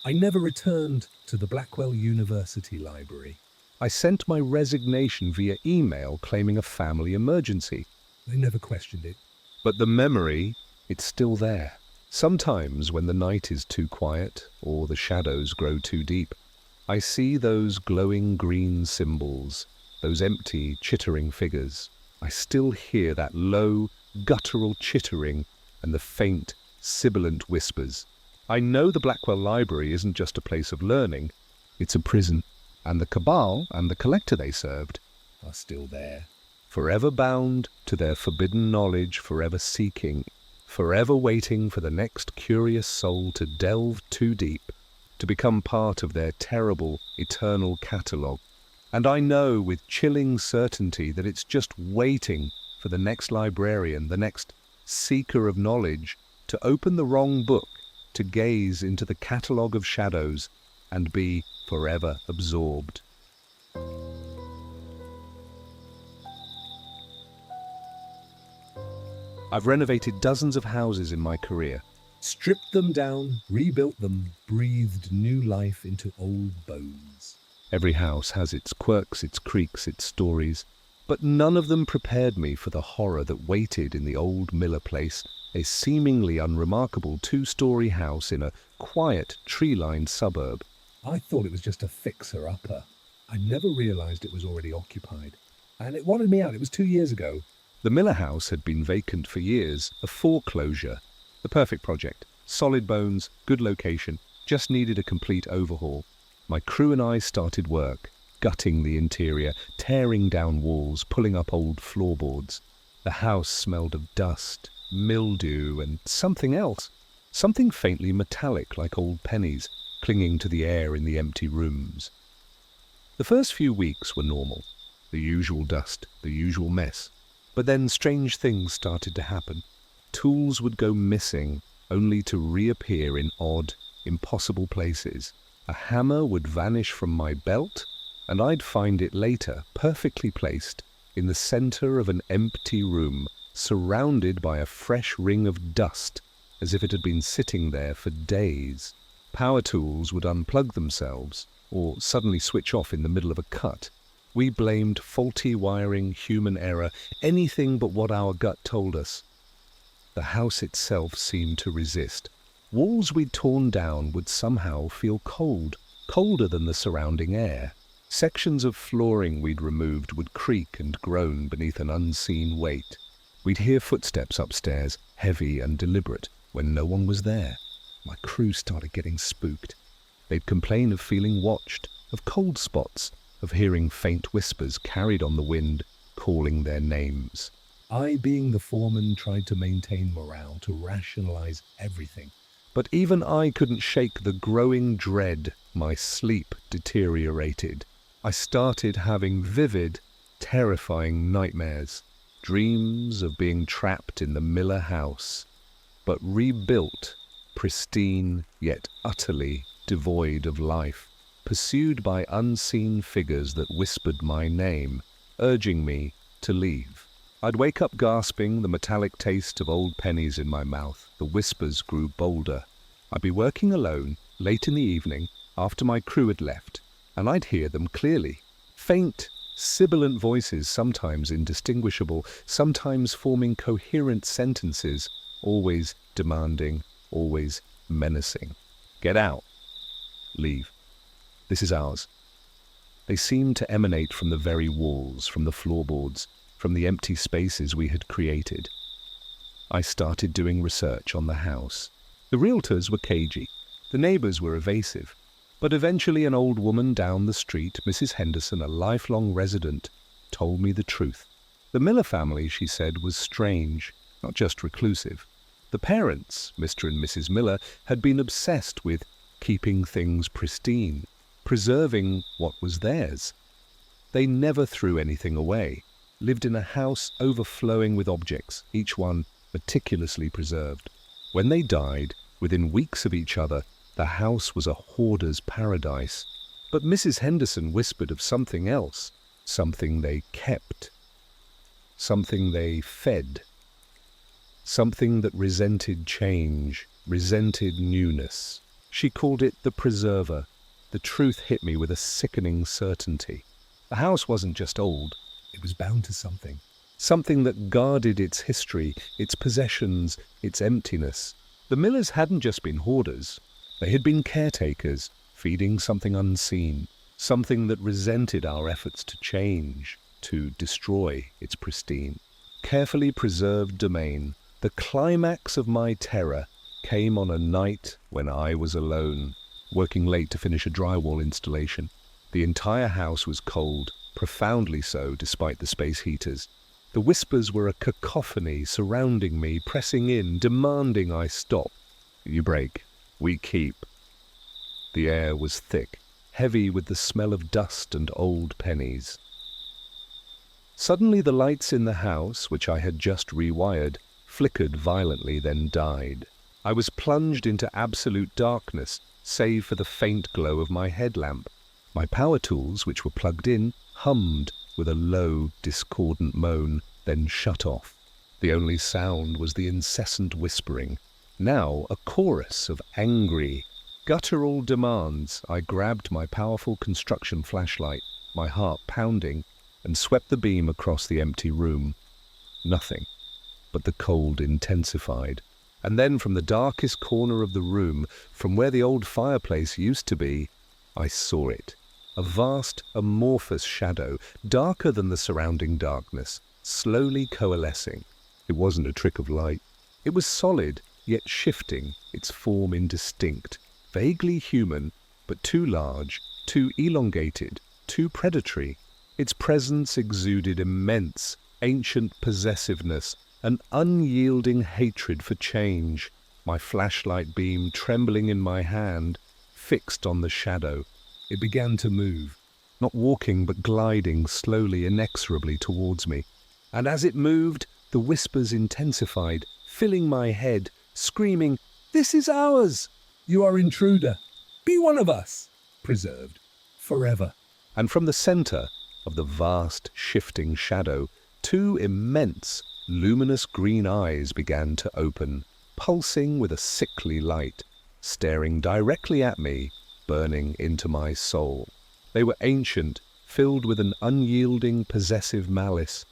I never returned to the Blackwell University Library. I sent my resignation via email claiming a family emergency. They never questioned it. But the memory, it's still there. Sometimes when the night is too quiet or the shadows grow too deep, I see those glowing green symbols, those empty, chittering figures. I still hear that low, guttural chittering and the faint, sibilant whispers. I know the Blackwell Library isn't just a place of learning, it's a prison. And the cabal and the collector they served are still there. Forever bound to their forbidden knowledge, forever seeking, forever waiting for the next curious soul to delve too deep, to become part of their terrible, eternal catalogue. And I know with chilling certainty that it's just waiting for the next librarian, the next seeker of knowledge, to open the wrong book, to gaze into the catalogue of shadows and be forever absorbed. I've renovated dozens of houses in my career. Stripped them down, rebuilt them, breathed new life into old bones. Every house has its quirks, its creaks, its stories, but none of them prepared me for the horror that waited in the old Miller place, a seemingly unremarkable two-story house in a quiet, tree-lined suburb. I thought it was just a fixer-upper. I never realized it was already occupied. And it wanted me out. It was 2 years ago. The Miller house had been vacant for years, a foreclosure. The perfect project. Solid bones, good location, just needed a complete overhaul. My crew and I started work, gutting the interior, tearing down walls, pulling up old floorboards. The house smelled of dust, mildew, and something else. Something faintly metallic like old pennies, clinging to the air in the empty rooms. The first few weeks were normal. The usual dust, the usual mess. But then strange things started to happen. Tools would go missing, only to reappear in odd, impossible places. A hammer would vanish from my belt, and I'd find it later, perfectly placed, in the center of an empty room, surrounded by a fresh ring of dust, as if it had been sitting there for days. Power tools would unplug themselves, or suddenly switch off in the middle of a cut. We blamed faulty wiring, human error, anything but what our gut told us. The house itself seemed to resist. Walls we'd torn down would somehow feel cold, colder than the surrounding air. Sections of flooring we'd removed would creak and groan beneath an unseen weight. We'd hear footsteps upstairs, heavy and deliberate, when no one was there. My crew started getting spooked. They'd complain of feeling watched, of cold spots, of hearing faint whispers carried on the wind, calling their names. I, being the foreman, tried to maintain morale, to rationalize everything. But even I couldn't shake the growing dread. My sleep deteriorated. I started having vivid, terrifying nightmares. Dreams of being trapped in the Miller house, but rebuilt, pristine yet utterly devoid of life, pursued by unseen figures that whispered my name, urging me to leave. I'd wake up gasping, the metallic taste of old pennies in my mouth. The whispers grew bolder. I'd be working alone, late in the evening, after my crew had left, and I'd hear them clearly. Faint, sibilant voices, sometimes indistinguishable, sometimes forming coherent sentences, always demanding, always menacing. Get out. Leave. This is ours. They seemed to emanate from the very walls, from the floorboards, from the empty spaces we had created. I started doing research on the house. The realtors were cagey. The neighbors were evasive. But eventually an old woman down the street, Mrs. Henderson, a lifelong resident, told me the truth. The Miller family, she said, was strange, not just reclusive. The parents, Mr. and Mrs. Miller, had been obsessed with keeping things pristine, preserving what was theirs. They never threw anything away, lived in a house overflowing with objects, each one meticulously preserved. When they died, within weeks of each other, the house was a hoarder's paradise. But Mrs. Henderson whispered of something else, something they kept, something they fed, something that resented change, resented newness. She called it the preserver. The truth hit me with a sickening certainty. The house wasn't just old. It was bound to something. Something that guarded its history, its possessions, its emptiness. The Millers hadn't just been hoarders. They had been caretakers, feeding something unseen, something that resented our efforts to change, to destroy its pristine. Carefully preserved domain, the climax of my terror came on a night when I was alone, working late to finish a drywall installation. The entire house was cold, profoundly so despite the space heaters. The whispers were a cacophony surrounding me, pressing in, demanding I stop. You break, we keep. The air was thick, heavy with the smell of dust and old pennies. Suddenly the lights in the house, which I had just rewired, flickered violently, then died. I was plunged into absolute darkness, save for the faint glow of my headlamp. My power tools, which were plugged in, hummed with a low, discordant moan, then shut off. The only sound was the incessant whispering, now a chorus of angry, guttural demands. I grabbed my powerful construction flashlight, my heart pounding, and swept the beam across the empty room. Nothing, but the cold intensified. And then from the darkest corner of the room, from where the old fireplace used to be, I saw it. A vast, amorphous shadow, darker than the surrounding darkness, slowly coalescing. It wasn't a trick of light. It was solid, yet shifting, its form indistinct, vaguely human, but too large, too elongated, too predatory. Its presence exuded immense, ancient possessiveness, an unyielding hatred for change. My flashlight beam trembling in my hand, fixed on the shadow. It began to move, Not walking but gliding slowly, inexorably towards me. And as it moved, the whispers intensified, filling my head, screaming, "This is ours!" "You are intruder. Be one of us." Preserved. Forever. And from the center of the vast, shifting shadow, two immense, luminous green eyes began to open, pulsing with a sickly light, staring directly at me, burning into my soul. They were ancient, filled with an unyielding, possessive malice.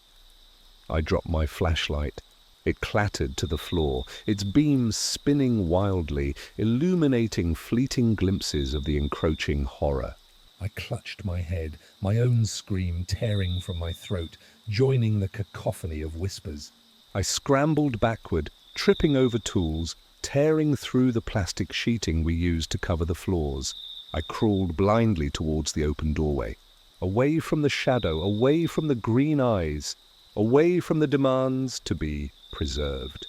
I dropped my flashlight. It clattered to the floor, its beams spinning wildly, illuminating fleeting glimpses of the encroaching horror. I clutched my head, my own scream tearing from my throat, joining the cacophony of whispers. I scrambled backward, tripping over tools, tearing through the plastic sheeting we used to cover the floors. I crawled blindly towards the open doorway, away from the shadow, away from the green eyes, away from the demands to be preserved.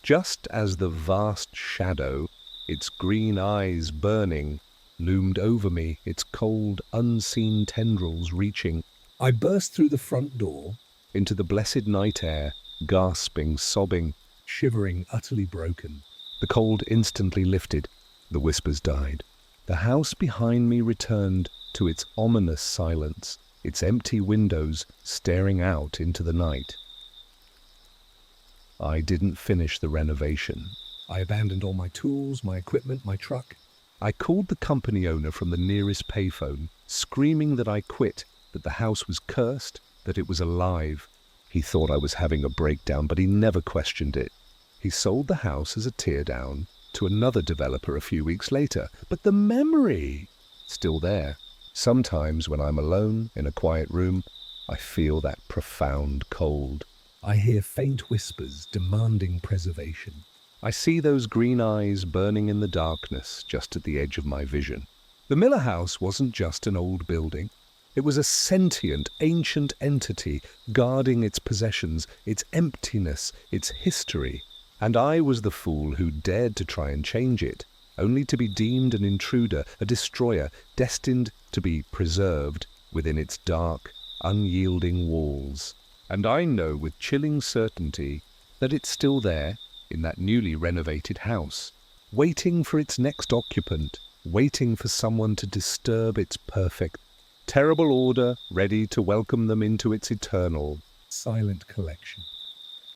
Just as the vast shadow, its green eyes burning, loomed over me, its cold, unseen tendrils reaching I burst through the front door, into the blessed night air, gasping, sobbing. shivering, utterly broken. The cold instantly lifted. The whispers died. The house behind me returned to its ominous silence, its empty windows staring out into the night. I didn't finish the renovation. I abandoned all my tools, my equipment, my truck. I called the company owner from the nearest payphone, screaming that I quit, that the house was cursed, that it was alive. He thought I was having a breakdown, but he never questioned it. He sold the house as a teardown to another developer a few weeks later, but the memory, still there. Sometimes when I'm alone in a quiet room, I feel that profound cold. I hear faint whispers demanding preservation. I see those green eyes burning in the darkness just at the edge of my vision. The Miller house wasn't just an old building. It was a sentient, ancient entity guarding its possessions, its emptiness, its history. And I was the fool who dared to try and change it, only to be deemed an intruder, a destroyer, destined to be preserved within its dark, unyielding walls. And I know with chilling certainty that it's still there in that newly renovated house, waiting for its next occupant, waiting for someone to disturb its perfect, terrible order, ready to welcome them into its eternal, Silent collection.